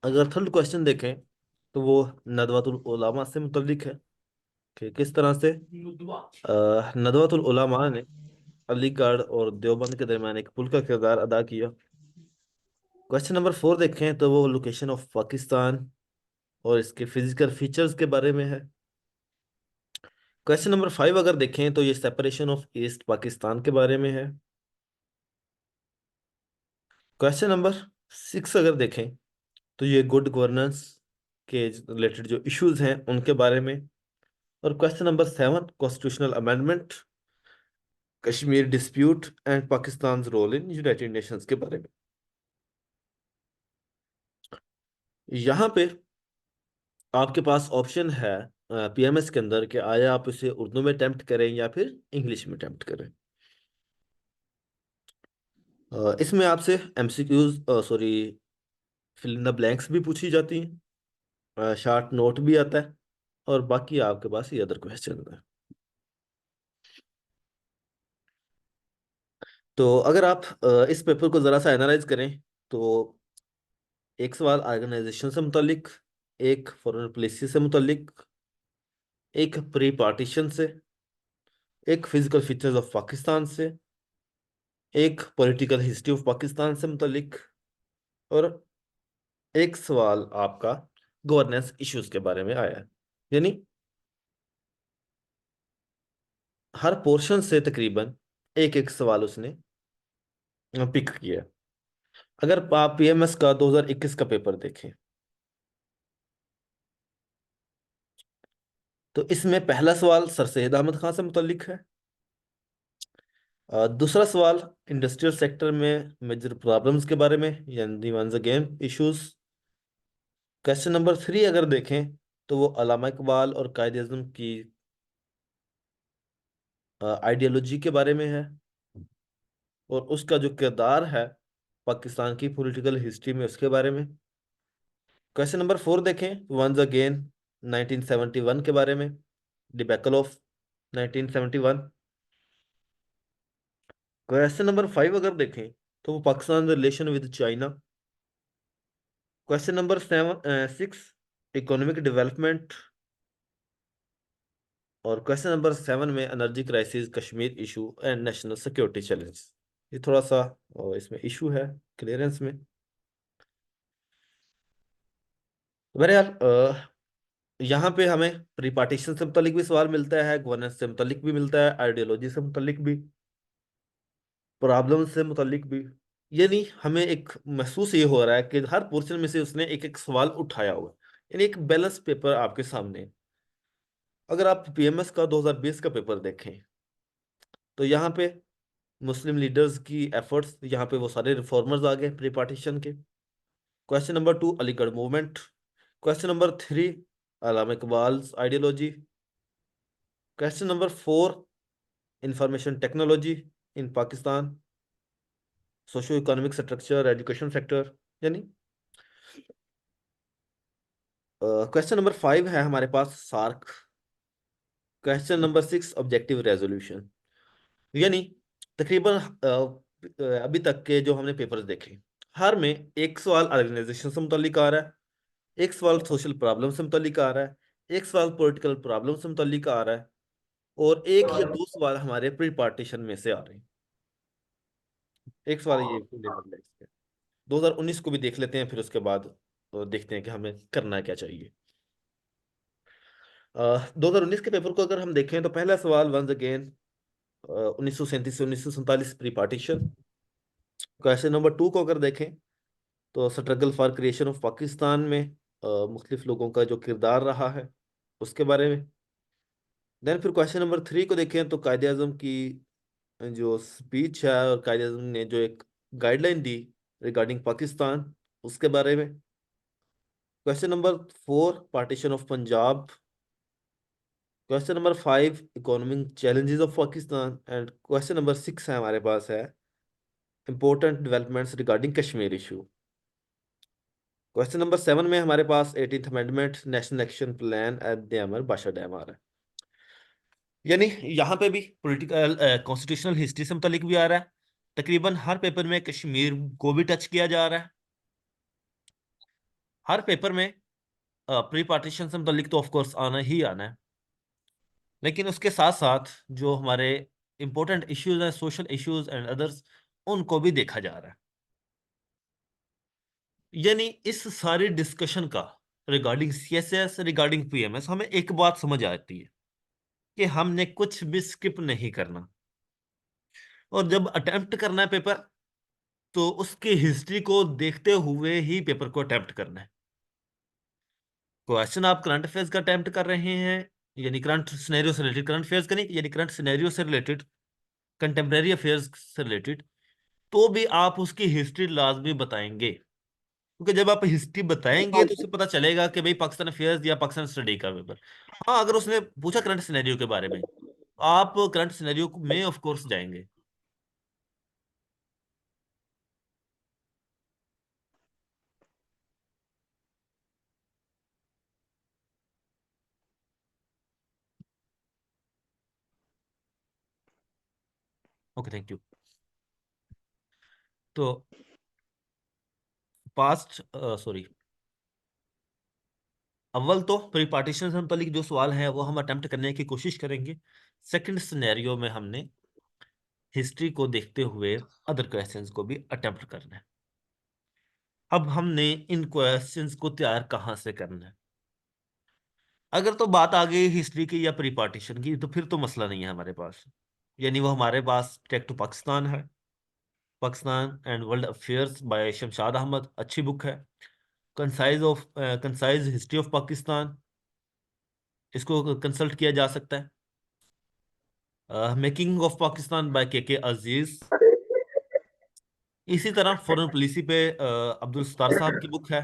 अगर थर्ड क्वेश्चन देखें तो वो नदवतुल उलमा से मुतालिक है कि किस तरह से नदवतुल उलमा ने अलीगढ़ और देवबंद के दरमियान एक पुल का किरदार अदा किया। क्वेश्चन नंबर 4 देखें तो वो लोकेशन ऑफ पाकिस्तान और इसके फिजिकल फीचर्स के बारे में है। क्वेश्चन नंबर 5 अगर देखें तो ये सेपरेशन ऑफ ईस्ट पाकिस्तान के बारे में है। क्वेश्चन नंबर 6 अगर देखें तो ये गुड गवर्नेंस के रिलेटेड जो इश्यूज हैं उनके बारे में। और question number 7 constitutional amendment, Kashmir dispute and Pakistan role in United Nations के बारे में। यहाँ पे आपके पास ऑप्शन है पीएमएस के अंदर कि आया आप इसे उर्दू में अटेम्प्ट करें या फिर इंग्लिश में अटेम्प्ट करें। इसमें आपसे MCQs, sorry, fill in the blanks भी पूछी जाती हैं, शार्ट नोट भी आता है, और बाकी आपके पास ये अदर क्वेश्चन है। तो अगर आप इस पेपर को ज़रा सा एनालाइज करें, तो एक सवाल ऑर्गेनाइजेशन से मुतालिक, एक फॉरेन पॉलिसी से मुतालिक, एक प्री पार्टीशन से, एक फिजिकल फीचर्स ऑफ पाकिस्तान से, एक पॉलिटिकल हिस्ट्री ऑफ पाकिस्तान से मुतालिक, और एक सवाल आपका गवर्नेंस इश्यूज के बारे में आया है। यानी हर पोर्शन से तकरीबन एक एक सवाल उसने पिक किया है। अगर आप पीएमएस का 2021 का पेपर देखें तो इसमें पहला सवाल सर सैयद अहमद खान से मुतल्लिक है। दूसरा सवाल इंडस्ट्रियल सेक्टर में मेजर प्रॉब्लम्स के बारे में, यानी once again issues. Question number 3 अगर देखें तो वो अल्लामा इकबाल और कायद आज़म की आइडियोलॉजी के बारे में है, और उसका जो किरदार है पाकिस्तान की पॉलिटिकल हिस्ट्री में उसके बारे में। क्वेश्चन नंबर 4 देखें, वंस अगेन 1971 के बारे में, डिबैकल ऑफ 1971। क्वेश्चन नंबर 5 अगर देखें तो वो Pakistan relation with China. Question number 6 economic development. और क्वेश्चन नंबर 7 में energy crisis, Kashmir issue and national security challenge. ये थोड़ा सा इसमें इशू है क्लियरेंस में। बहरहाल यहाँ पे हमें प्री पार्टीशन से मुतलिक भी सवाल मिलता है, गवर्नेंस से मुतलिक भी मिलता है, आइडियोलॉजी से मुतलिक भी, प्रॉब्लम से मुतलिक भी। यानी हमें एक महसूस ये हो रहा है कि हर पोर्शन में से उसने एक एक सवाल उठाया हुआ है। यानी एक बैलेंस पेपर आपके सामने है। अगर आप पीएमएस का 2020 का पेपर देखें तो यहाँ पे मुस्लिम लीडर्स की एफर्ट्स, यहाँ पे वो सारे रिफॉर्मर्स आ गए प्री पार्टीशन के। Question number 2 Aligarh movement. Question number 3 Allama Iqbal ideology. Question number 4 information technology in Pakistan, socio economic structure, education sector. यानी क्वेश्चन नंबर 5 है हमारे पास SAARC. Question number 6 objective resolution. यानी तकरीबन अभी तक के जो हमने पेपर्स देखे, हर में एक सवाल ऑर्गेनाइजेशन से मुतल्लिक आ रहा है, एक सवाल सोशल प्रॉब्लम से मुतल्लिक आ रहा है, एक सवाल पॉलिटिकल प्रॉब्लम से मुतल्लिक आ रहा है, और एक या दो सवाल हमारे प्री पार्टीशन में से आ रहे हैं। एक सवाल ये लेवल है इसके। 2019 को भी देख लेते हैं, फिर उसके बाद देखते हैं कि हमें करना क्या चाहिए। 2019 के पेपर को अगर हम देखें तो पहला सवाल वंस अगेन 1937 से 1947 प्री पार्टीशन। क्वेश्चन नंबर 2 को अगर देखें तो struggle for creation of Pakistan में मुख्तलिफ लोगों का जो किरदार रहा है उसके बारे में। देन फिर क्वेश्चन नंबर 3 को देखें तो कायद आज़म की जो स्पीच है और कायद आज़म ने जो एक गाइडलाइन दी रिगार्डिंग पाकिस्तान, उसके बारे में। Question number 4 partition of Punjab. Question number 5 economic challenges of Pakistan, and question number 6 है हमारे पास है important developments regarding Kashmir issue. Question number 7 में हमारे पास 18th amendment, national action plan at the Amar Bhasha dam आ रहा है। यानी यहाँ पे भी पॉलिटिकल कॉन्स्टिट्यूशनल हिस्ट्री से मुतालिक भी आ रहा है। तकरीबन हर पेपर में कश्मीर को भी टच किया जा रहा है। हर पेपर में प्री पार्टीशन से मुतालिक तो ऑफ कोर्स आना ही आना है, लेकिन उसके साथ साथ जो हमारे इंपॉर्टेंट इश्यूज हैं, सोशल इश्यूज एंड अदर्स, उनको भी देखा जा रहा है। यानी इस सारी डिस्कशन का रिगार्डिंग सीएसएस, रिगार्डिंग पीएमएस, हमें एक बात समझ आती है कि हमने कुछ भी स्किप नहीं करना, और जब अटेम्प्ट करना है पेपर तो उसकी हिस्ट्री को देखते हुए ही पेपर को अटेम्प्ट करना है। क्वेश्चन आप करंट अफेयर्स का अटेम्प्ट कर रहे हैं, यानी करंट सिनेरियो से रिलेटेड, करंट अफेयर्स का नहीं, यानी करंट सिनेरियो से रिलेटेड, कंटेम्परेरी अफेयर्स से रिलेटेड, तो भी आप उसकी हिस्ट्री लाजमी बताएंगे, क्योंकि जब आप हिस्ट्री बताएंगे तो उससे पता चलेगा कि भाई पाकिस्तान अफेयर्स या पाकिस्तान स्टडी का पेपर। हाँ, अगर उसने पूछा करंट सिनेरियो के बारे में, आप करंट सिनेरियो में ऑफ कोर्स जाएंगे। Okay, thank you. तो पास्ट सॉरी अव्वल तो प्री पार्टीशन से मुतालिक जो सवाल हैं वो हम अटेम्प्ट करने की कोशिश करेंगे। सेकंड सिनेरियो में हमने हिस्ट्री को देखते हुए अदर क्वेश्चंस को भी अटेम्प्ट करना है। अब हमने इन क्वेश्चंस को तैयार कहाँ से करना है? अगर तो बात आ गई हिस्ट्री की या प्री पार्टीशन की, तो फिर तो मसला नहीं है हमारे पास। यानी वो हमारे पास टेक टू पाकिस्तान है, Pakistan and world affairs by Shamshad Ahmad, अच्छी बुक है। कंसाइज हिस्ट्री ऑफ पाकिस्तान, इसको कंसल्ट किया जा सकता है। मेकिंग ऑफ पाकिस्तान बाय के अजीज। इसी तरह फॉरेन पॉलिसी पे अब्दुल सत्तार साहब की बुक है।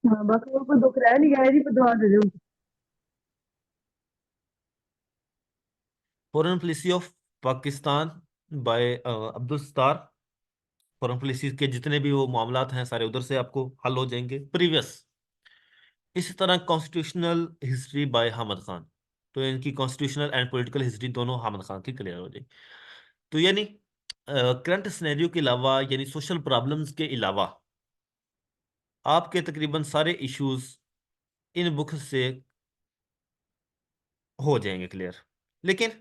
हाँ बस वो कोई दुख रह नहीं गया जी पदवा दे दो। Foreign policy of Pakistan by Abdul Sattar. Foreign policy के जितने भी वो मामलात हैं सारे उधर से आपको हल हो जाएंगे प्रीवियस। इसी तरह constitutional history by Hamid Khan, तो इनकी कॉन्स्टिट्यूशनल एंड पॉलिटिकल हिस्ट्री दोनों हामिद खान की क्लियर हो जाएगी। तो यानी करंट सिनेरियो के अलावा यानी सोशल प्रॉब्लम्स के अलावा आपके तकरीबन सारे इश्यूज इन बुक से हो जाएंगे क्लियर। लेकिन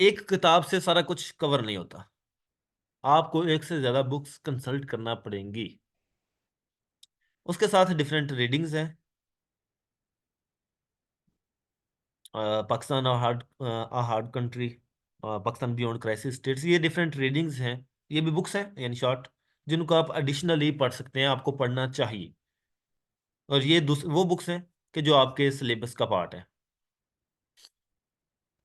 एक किताब से सारा कुछ कवर नहीं होता, आपको एक से ज्यादा बुक्स कंसल्ट करना पड़ेंगी। उसके साथ डिफरेंट रीडिंग्स हैं। Pakistan a hard country, Pakistan beyond crisis states, ये डिफरेंट रीडिंग्स हैं। ये भी बुक्स हैं यानी शॉर्ट, जिनको आप एडिशनली पढ़ सकते हैं, आपको पढ़ना चाहिए। और ये वो बुक्स हैं कि जो आपके सिलेबस का पार्ट है।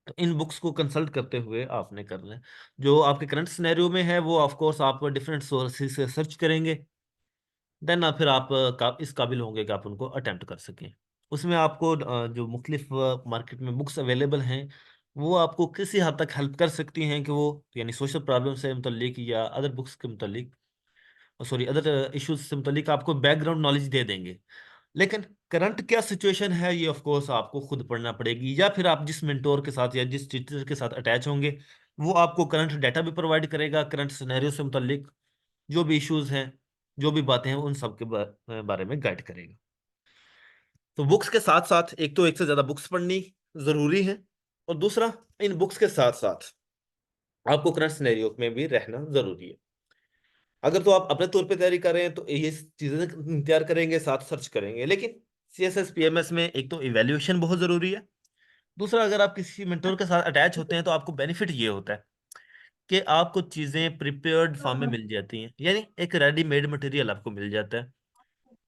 तो इन बुक्स को कंसल्ट करते हुए आपने करना है। जो आपके करंट सिनेरियो में है वो ऑफ कोर्स आप डिफरेंट सोर्सेज से सर्च करेंगे। देन फिर आप इस काबिल होंगे कि आप उनको अटेम्प्ट कर सकें। उसमें आपको जो मुख्तलिफ मार्केट में बुक्स अवेलेबल हैं वो आपको किसी हद तक हेल्प कर सकती हैं कि वो यानी सोशल प्रॉब्लम से मुतल्लिक या अदर बुक्स के मुतल्लिक, सॉरी अदर इश्यूज से मुतल्लिक आपको बैकग्राउंड नॉलेज दे देंगे। लेकिन करंट क्या सिचुएशन है ये ऑफ कोर्स आपको खुद पढ़ना पड़ेगी, या फिर आप जिस मेंटोर के साथ या जिस टीचर के साथ अटैच होंगे वो आपको करंट डाटा भी प्रोवाइड करेगा, करंट सिनेरियो से मुतल्लिक जो भी इश्यूज हैं, जो भी बातें हैं, उन सब के बारे में गाइड करेगा। तो बुक्स के साथ साथ एक तो एक से ज्यादा बुक्स पढ़नी जरूरी है, और दूसरा इन बुक्स के साथ साथ आपको करंट सिनेरियो में भी रहना जरूरी है। अगर तो आप अपने तौर पे तैयारी कर रहे हैं तो ये चीजें तैयार करेंगे, साथ सर्च करेंगे। लेकिन सीएसएस पीएमएस में एक तो इवैल्यूएशन बहुत जरूरी है। दूसरा, अगर आप किसी मेंटोर के साथ अटैच होते हैं तो आपको बेनिफिट ये होता है कि आपको चीजें प्रिपेयर्ड फॉर्म में मिल जाती हैं, यानी एक रेडीमेड मटेरियल आपको मिल जाता है,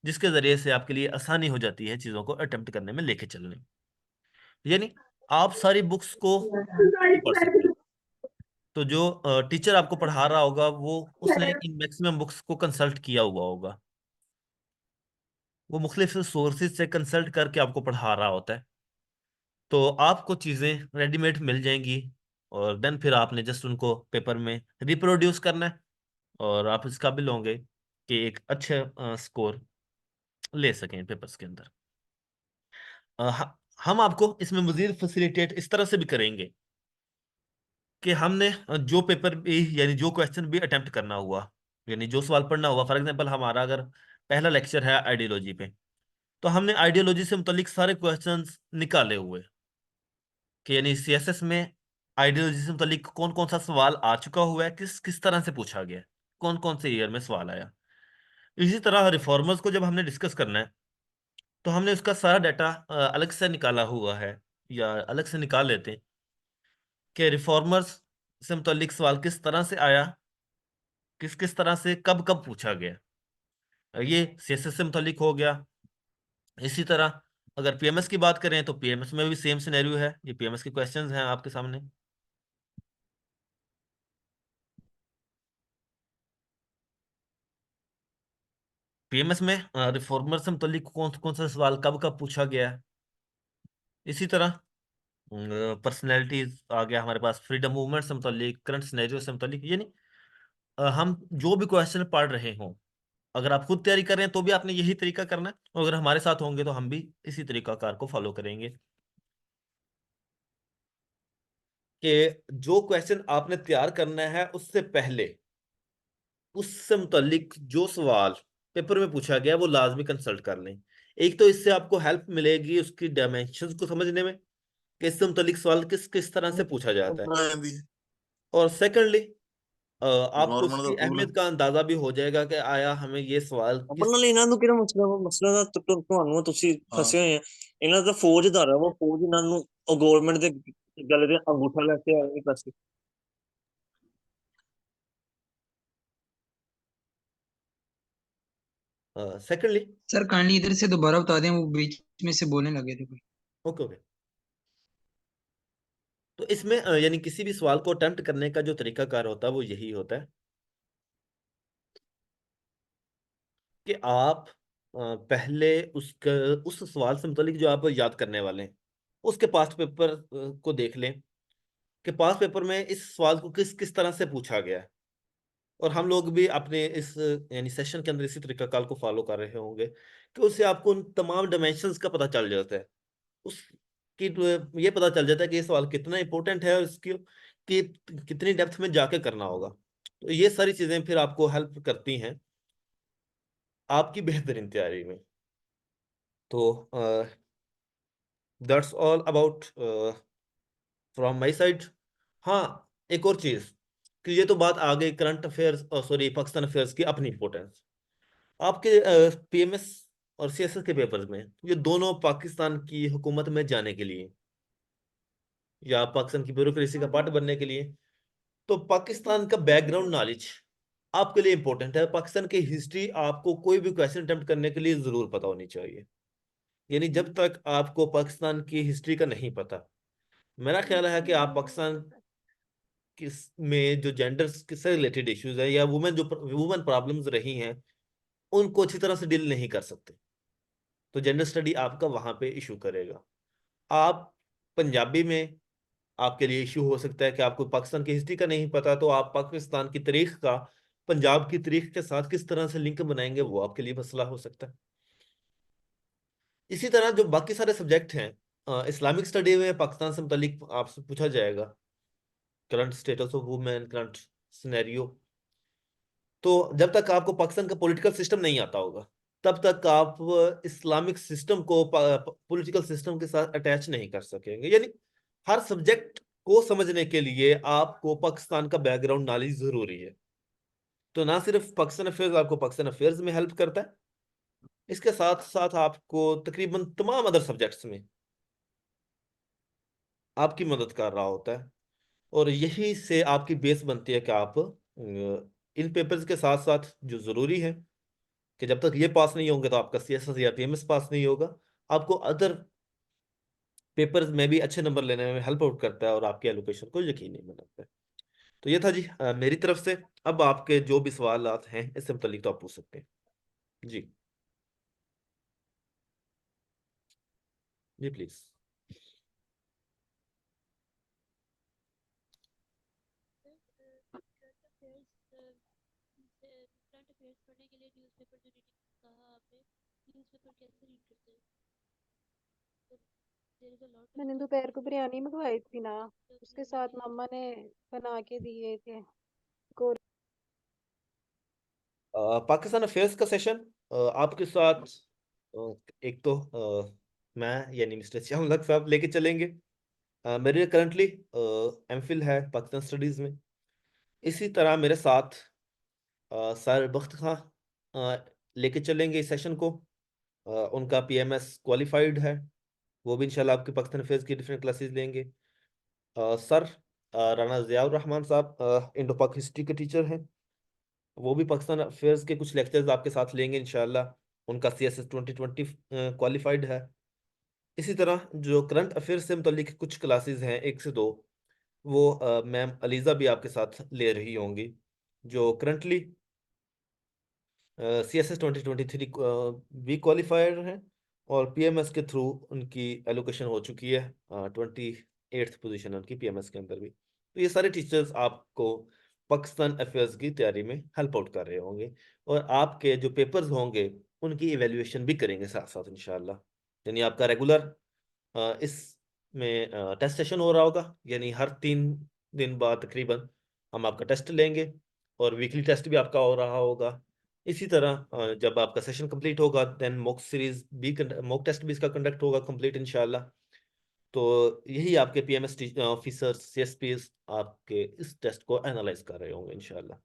जिसके जरिए से आपके लिए आसानी हो जाती है चीजों को अटेम्प्ट करने में, लेके चलने में। यानी आप सारी बुक्स को नहीं पढ़ सकते। तो जो टीचर आपको पढ़ा रहा होगा वो उसने इन मैक्सिमम बुक्स को कंसल्ट किया हुआ होगा, वो मुख्तलिफ सोर्सेज से कंसल्ट करके आपको पढ़ा रहा होता है। तो आपको चीज़ें रेडीमेड मिल जाएंगी, और देन फिर आपने जस्ट उनको पेपर में रिप्रोड्यूस करना है, और आप इस काबिल होंगे कि एक अच्छा स्कोर ले सकें पेपर्स के अंदर। हम आपको इसमें मजीद फैसिलिटेट इस तरह से भी करेंगे कि हमने जो पेपर भी यानी जो क्वेश्चन भी अटेम्प्ट करना हुआ, यानी जो सवाल पढ़ना हुआ, फॉर एग्जांपल हमारा अगर पहला लेक्चर है आइडियोलॉजी पे, तो हमने आइडियोलॉजी से मुतलिक सारे क्वेश्चंस निकाले हुए कि यानी सीएसएस में आइडियोलॉजी से मुतलिक कौन कौन सा सवाल आ चुका हुआ है, किस किस तरह से पूछा गया है, कौन कौन से ईयर में सवाल आया। इसी तरह रिफॉर्मर्स को जब हमने डिस्कस करना है तो हमने उसका सारा डाटा अलग से निकाला हुआ है, या अलग से निकाल लेते हैं कि रिफॉर्मर्स से मुतलिक सवाल किस तरह से आया, किस किस तरह से कब कब पूछा गया। ये सीएसएस से मुतलिक हो गया। इसी तरह अगर पीएमएस की बात करें तो पीएमएस में भी सेम सिनेरियो है, ये पीएमएस के क्वेश्चंस हैं आपके सामने। पीएमएस में रिफॉर्मर से मुतलिक कौन कौन सा सवाल कब कब पूछा गया है। इसी तरह पर्सनैलिटीज आ गया हमारे पास, फ्रीडम मूवमेंट से मुतलिक, करंट सिनेरियो से मुतलिक। यानी हम जो भी क्वेश्चन पढ़ रहे हों, अगर आप खुद तैयारी कर रहे हैं तो भी आपने यही तरीका करना है, और अगर हमारे साथ होंगे तो हम भी इसी तरीका कार को फॉलो करेंगे कि जो क्वेश्चन आपने तैयार करना है उससे पहले उससे मुतल्लिक जो सवाल पेपर में पूछा गया वो लाजमी कंसल्ट कर लें। एक तो इससे आपको हेल्प मिलेगी उसकी डायमेंशंस को समझने में, कि इससे मुतल्लिक सवाल किस किस तरह से पूछा जाता है। और सेकंडली आपको गवर्नमेंट का उसकी रूल है। अहमियत का अंदाजा भी हो जाएगा कि आया हमें ये सवाल ਅਮਨ किस। ਨਾਲ ਇਹਨਾਂ ਨੂੰ ਕਿਹੜਾ ਮਸਲਾ ਵਾ? ਮਸਲਾ ਤਾਂ ਤੁਹਾਨੂੰ ਤੁਸੀਂ ਹਾਂ ਫਸੇ ਹੋਏ ਆ। ਇਹਨਾਂ ਦਾ ਫੌਜਦਾਰ ਆ, ਉਹ ਫੌਜ ਇਹਨਾਂ ਨੂੰ ਉਹ ਗਵਰਨਮੈਂਟ ਦੇ ਗੱਲ ਤੇ ਅੰਗੂਠਾ ਲੈ ਕੇ ਆਏ ਪਾਸੇ। सेकंडली सर काइंडली इधर से दोबारा बता दें, वो बीच में से बोलने लगे थे कोई। Okay okay. तो इसमें यानी किसी भी सवाल को अटेम्प्ट करने का जो तरीकाकार होता है वो यही होता है कि आप पहले उसका उस सवाल से मुतालिक जो आप याद करने वाले हैं उसके पास्ट पेपर को देख लें कि पास्ट पेपर में इस सवाल को किस किस तरह से पूछा गया है। और हम लोग भी अपने इस यानी सेशन के अंदर इसी तरीकाकार को फॉलो कर रहे होंगे कि उससे आपको उन तमाम डायमेंशंस का पता चल जाता है। उसकी ये पता चल जाता है कि ये सवाल कितना इंपॉर्टेंट है और इसकी कि कितनी डेप्थ में जाके करना होगा। तो ये सारी चीजें फिर आपको हेल्प करती हैं आपकी बेहतरीन तैयारी में। तो that's all about from my side. हाँ, एक और चीज कि ये तो बात आ गई करंट अफेयर्स और सॉरी पाकिस्तान अफेयर्स की अपनी इंपॉर्टेंस। आपके पीएमएस और सीएसएस के पेपर्स में ये दोनों पाकिस्तान की हुकूमत में जाने के लिए या पाकिस्तान की ब्यूरोक्रेसी का पार्ट बनने के लिए, तो पाकिस्तान का बैकग्राउंड नॉलेज आपके लिए इंपॉर्टेंट है। पाकिस्तान की हिस्ट्री आपको कोई भी क्वेश्चन अटेम्प्ट करने के लिए जरूर पता होनी चाहिए। यानी जब तक आपको पाकिस्तान की हिस्ट्री का नहीं पता, मेरा ख्याल है कि आप पाकिस्तान किस में जो जेंडर से रिलेटेड इश्यूज है या वुमेन प्रॉब्लम्स रही हैं उनको अच्छी तरह से डील नहीं कर सकते। तो जेंडर स्टडी आपका वहां पे इशू करेगा। आप पंजाबी में आपके लिए इशू हो सकता है कि आपको पाकिस्तान की हिस्ट्री का नहीं पता, तो आप पाकिस्तान की तारीख का पंजाब की तारीख के साथ किस तरह से लिंक बनाएंगे वो आपके लिए मसला हो सकता है। इसी तरह जो बाकी सारे सब्जेक्ट हैं, इस्लामिक स्टडी में पाकिस्तान से मुतालिक आपसे पूछा जाएगा current status of women, current scenario. तो जब तक आपको पाकिस्तान का पॉलिटिकल सिस्टम नहीं आता होगा तब तक आप इस्लामिक सिस्टम को पॉलिटिकल सिस्टम के साथ अटैच नहीं कर सकेंगे। यानी हर सब्जेक्ट को समझने के लिए आपको पाकिस्तान का बैकग्राउंड नॉलेज जरूरी है। तो ना सिर्फ पाकिस्तान अफेयर्स आपको पाकिस्तान अफेयर्स में हेल्प करता है, इसके साथ साथ आपको तकरीबन तमाम अदर सब्जेक्ट्स में आपकी मदद कर रहा होता है। और यही से आपकी बेस बनती है कि आप इन पेपर्स के साथ साथ जो जरूरी है कि जब तक ये पास नहीं होंगे तो आपका सीएसएस या पीएमएस पास नहीं होगा, आपको अदर पेपर्स में भी अच्छे नंबर लेने में हेल्प आउट करता है और आपके एलोकेशन को यकीनी बनाता है। तो ये था जी मेरी तरफ से। अब आपके जो भी सवाल हैं इससे मुतालिक तो आप पूछ सकते हैं जी। जी प्लीज। करंट अफेयर्स पढ़ने के लिए न्यूज़पेपर जो रीडिंग कहा आपने, न्यूज़पेपर कैसे रीड करते हैं? There is a lot of मैंने स्टफ दोपहर को बिरयानी मंगवाई थी ना, तो उसके प्लीज साथ मम्मा ने बना के दिए थे। पाकिस्तान अफेयर्स का सेशन आपके साथ एक तो मैं यानी मिस्टर श्याम लक साहब लेके चलेंगे। मेरे करंटली एमफिल है पाकिस्तान स्टडीज में। इसी तरह मेरे साथ सर बख्त खां लेके चलेंगे इस सेशन को। उनका पीएमएस क्वालिफाइड है, वो भी इंशाल्लाह आपके पाकिस्तान अफेयर्स की डिफरेंट क्लासेस लेंगे। सर राना जियाउर रहमान साहब इंडो पाक हिस्ट्री के टीचर हैं, वो भी पाकिस्तान अफेयर्स के कुछ लेक्चर्स आपके साथ लेंगे इंशाल्लाह। उनका सीएसएस 2020 क्वालिफाइड है। इसी तरह जो करंट अफेयर्स से मुतल्लिक कुछ क्लासेस हैं, एक से दो, वो मैम अलीज़ा भी आपके साथ ले रही होंगी, जो करंटली CSS 2023 भी क्वालिफायर हैं और पीएमएस के थ्रू उनकी एलोकेशन हो चुकी है। 28th पोजीशन है उनकी पीएमएस के अंदर भी। तो ये सारे टीचर्स आपको पाकिस्तान अफेयर्स की तैयारी में हेल्प आउट कर रहे होंगे और आपके जो पेपर्स होंगे उनकी इवेल्युएशन भी करेंगे साथ साथ इंशाल्लाह। यानी आपका रेगुलर इसमें टेस्ट सेशन हो रहा होगा, यानी हर 3 दिन बाद तकरीबन हम आपका टेस्ट लेंगे। और वीकली टेस्ट भी आपका हो रहा होगा। इसी तरह जब आपका सेशन कंप्लीट होगा देन मॉक टेस्ट भी इसका कंडक्ट होगा कंप्लीट इंशाल्लाह। तो यही आपके पीएमएस ऑफिसर्स सीएसपीज आपके इस टेस्ट को एनालाइज कर रहे होंगे इंशाल्लाह।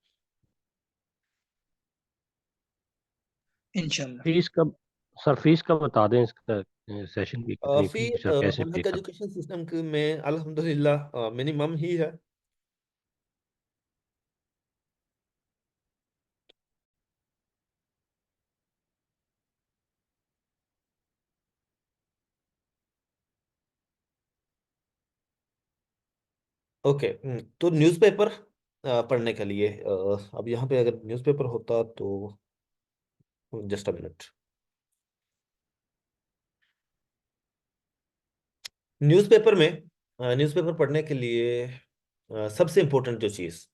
इंशाल्लाह। फीस कब सर, फीस कब बता दें इसका, सेशन की कितनी फी फीस और कैसे हम पे लोग कर। एजुकेशन सिस्टम में अल्हम्दुलिल्लाह मिनिमम ही है। ओके। तो न्यूज़पेपर पढ़ने के लिए अब यहाँ पे अगर न्यूज़पेपर होता तो जस्ट अ मिनट। न्यूज़पेपर में न्यूज़पेपर पढ़ने के लिए सबसे इम्पोर्टेंट जो चीज़,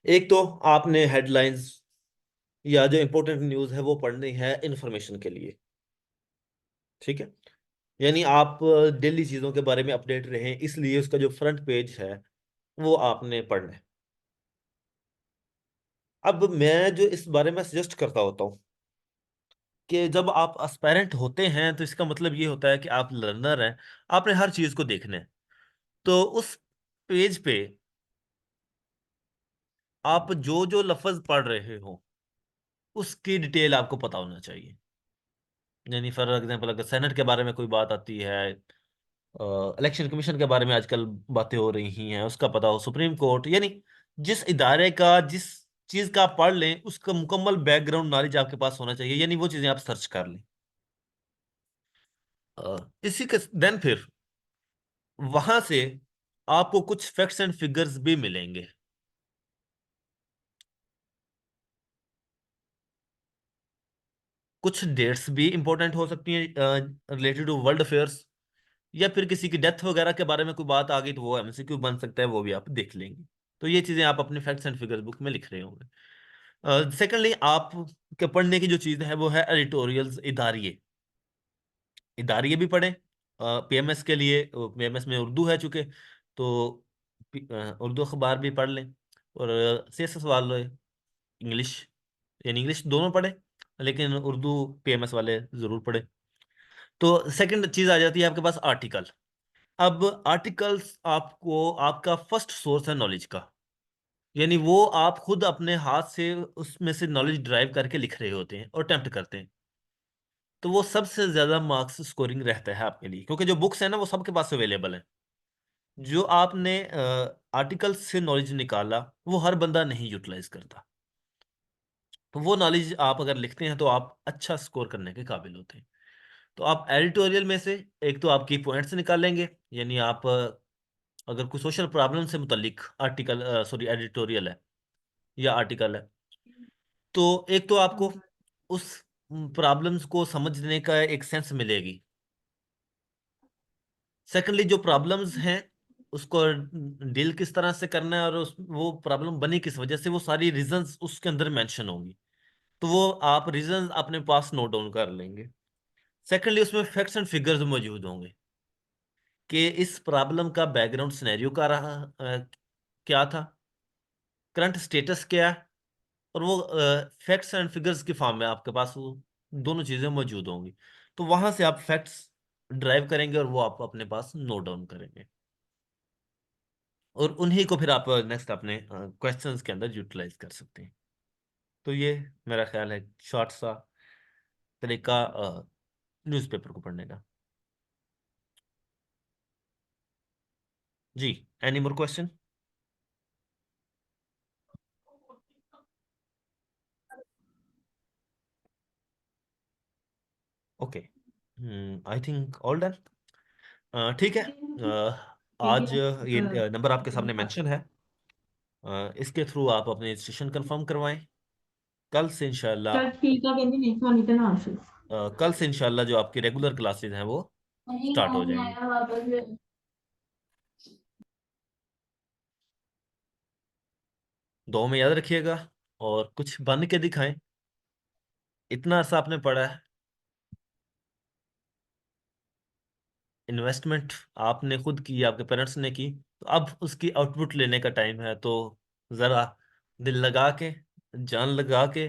एक तो आपने हेडलाइंस या जो इम्पोर्टेंट न्यूज़ है वो पढ़नी है इंफॉर्मेशन के लिए। ठीक है, यानी आप डेली चीज़ों के बारे में अपडेट रहें, इसलिए उसका जो फ्रंट पेज है वो आपने पढ़ना है। अब मैं जो इस बारे में सजेस्ट करता होता हूँ कि जब आप एस्पायरेंट होते हैं तो इसका मतलब ये होता है कि आप लर्नर हैं, आपने हर चीज़ को देखना है। तो उस पेज पे आप जो जो लफ्ज़ पढ़ रहे हो उसकी डिटेल आपको पता होना चाहिए। यानी फॉर एग्जांपल अगर सेनेट के बारे में कोई बात आती है, इलेक्शन कमीशन के बारे में आजकल बातें हो रही हैं, उसका पता हो, सुप्रीम कोर्ट, यानी जिस इदारे का जिस चीज़ का आप पढ़ लें उसका मुकम्मल बैकग्राउंड नॉलेज आपके पास होना चाहिए, यानी वो चीज़ें आप सर्च कर लें। इसी के देन फिर वहां से आपको कुछ फैक्ट्स एंड फिगर्स भी मिलेंगे। कुछ डेट्स भी इंपॉर्टेंट हो सकती हैं रिलेटेड टू वर्ल्ड अफेयर्स, या फिर किसी की डेथ वगैरह के बारे में कोई बात आ गई तो वो एमसीक्यू बन सकता है, वो भी आप देख लेंगे। तो ये चीज़ें आप अपने फैक्ट्स एंड फिगर्स बुक में लिख रहे होंगे। सेकेंडली आप के पढ़ने की जो चीज़ है वो है एडिटोरियल्स, इदारिये। इदारिये भी पढ़ें पीएमएस के लिए। पीएमएस में उर्दू है चूंकि, तो उर्दू अखबार भी पढ़ लें। और सीएसएस वाले इंग्लिश, यानी इंग्लिश दोनों पढ़े, लेकिन उर्दू पीएमएस वाले जरूर पढ़े। तो सेकंड चीज आ जाती है आपके पास आर्टिकल। अब आर्टिकल्स आपको आपका फर्स्ट सोर्स है नॉलेज का, यानी वो आप खुद अपने हाथ से उसमें से नॉलेज ड्राइव करके लिख रहे होते हैं और अटेम्प्ट करते हैं। तो वो सबसे ज्यादा मार्क्स स्कोरिंग रहता है आपके लिए, क्योंकि जो बुक्स है ना वो सबके पास अवेलेबल है। जो आपने आर्टिकल से नॉलेज निकाला वो हर बंदा नहीं यूटिलाइज करता। तो वो नॉलेज आप अगर लिखते हैं तो आप अच्छा स्कोर करने के काबिल होते हैं। तो आप एडिटोरियल में से एक तो आप की पॉइंट्स निकालेंगे, यानी आप अगर कोई सोशल प्रॉब्लम से मुतलिक आर्टिकल सॉरी एडिटोरियल है या आर्टिकल है, तो एक तो आपको उस प्रॉब्लम्स को समझने का एक सेंस मिलेगी। सेकेंडली जो प्रॉब्लम्स हैं उसको डील किस तरह से करना है और वो प्रॉब्लम बनी किस वजह से, वो सारी रीजंस उसके अंदर मेंशन होंगी। तो वो आप रीजंस अपने पास नोट डाउन कर लेंगे। सेकेंडली उसमें फैक्ट्स एंड फिगर्स मौजूद होंगे कि इस प्रॉब्लम का बैकग्राउंड सिनेरियो का रहा क्या था, करंट स्टेटस क्या है, और वो फैक्ट्स एंड फिगर्स की फॉर्म में आपके पास वो दोनों चीज़ें मौजूद होंगी। तो वहां से आप फैक्ट्स ड्राइव करेंगे और वो आप अपने पास नोट डाउन करेंगे, और उन्हीं को फिर आप नेक्स्ट अपने क्वेश्चंस के अंदर यूटिलाइज कर सकते हैं। तो ये मेरा ख्याल है शॉर्ट सा तरीका न्यूज़पेपर को पढ़ने का। जी, any more question? Okay, I think all done. ठीक है। आज ये नंबर आपके सामने मेंशन है, इसके थ्रू आप अपने रजिस्ट्रेशन कंफर्म करवाएं। कल से इंशाल्लाह चल ठीक है, कहती नहीं खानी तो ना फिर। कल से इंशाल्लाह जो आपकी रेगुलर क्लासेस हैं वो नहीं स्टार्ट हो नहीं जाएंगी। आया वापस। दो में याद रखिएगा और कुछ बन के दिखाएं। इतना अर्सा आपने पढ़ा है, इन्वेस्टमेंट आपने खुद की, आपके पेरेंट्स ने की, तो अब उसकी आउटपुट लेने का टाइम है। तो ज़रा दिल लगा के, जान लगा के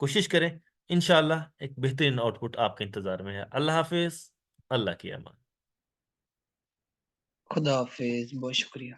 कोशिश करें। इंशाल्लाह एक बेहतरीन आउटपुट आपके इंतजार में है। अल्लाह हाफिज, अल्लाह की अमान। खुदा हाफिज, बहुत शुक्रिया।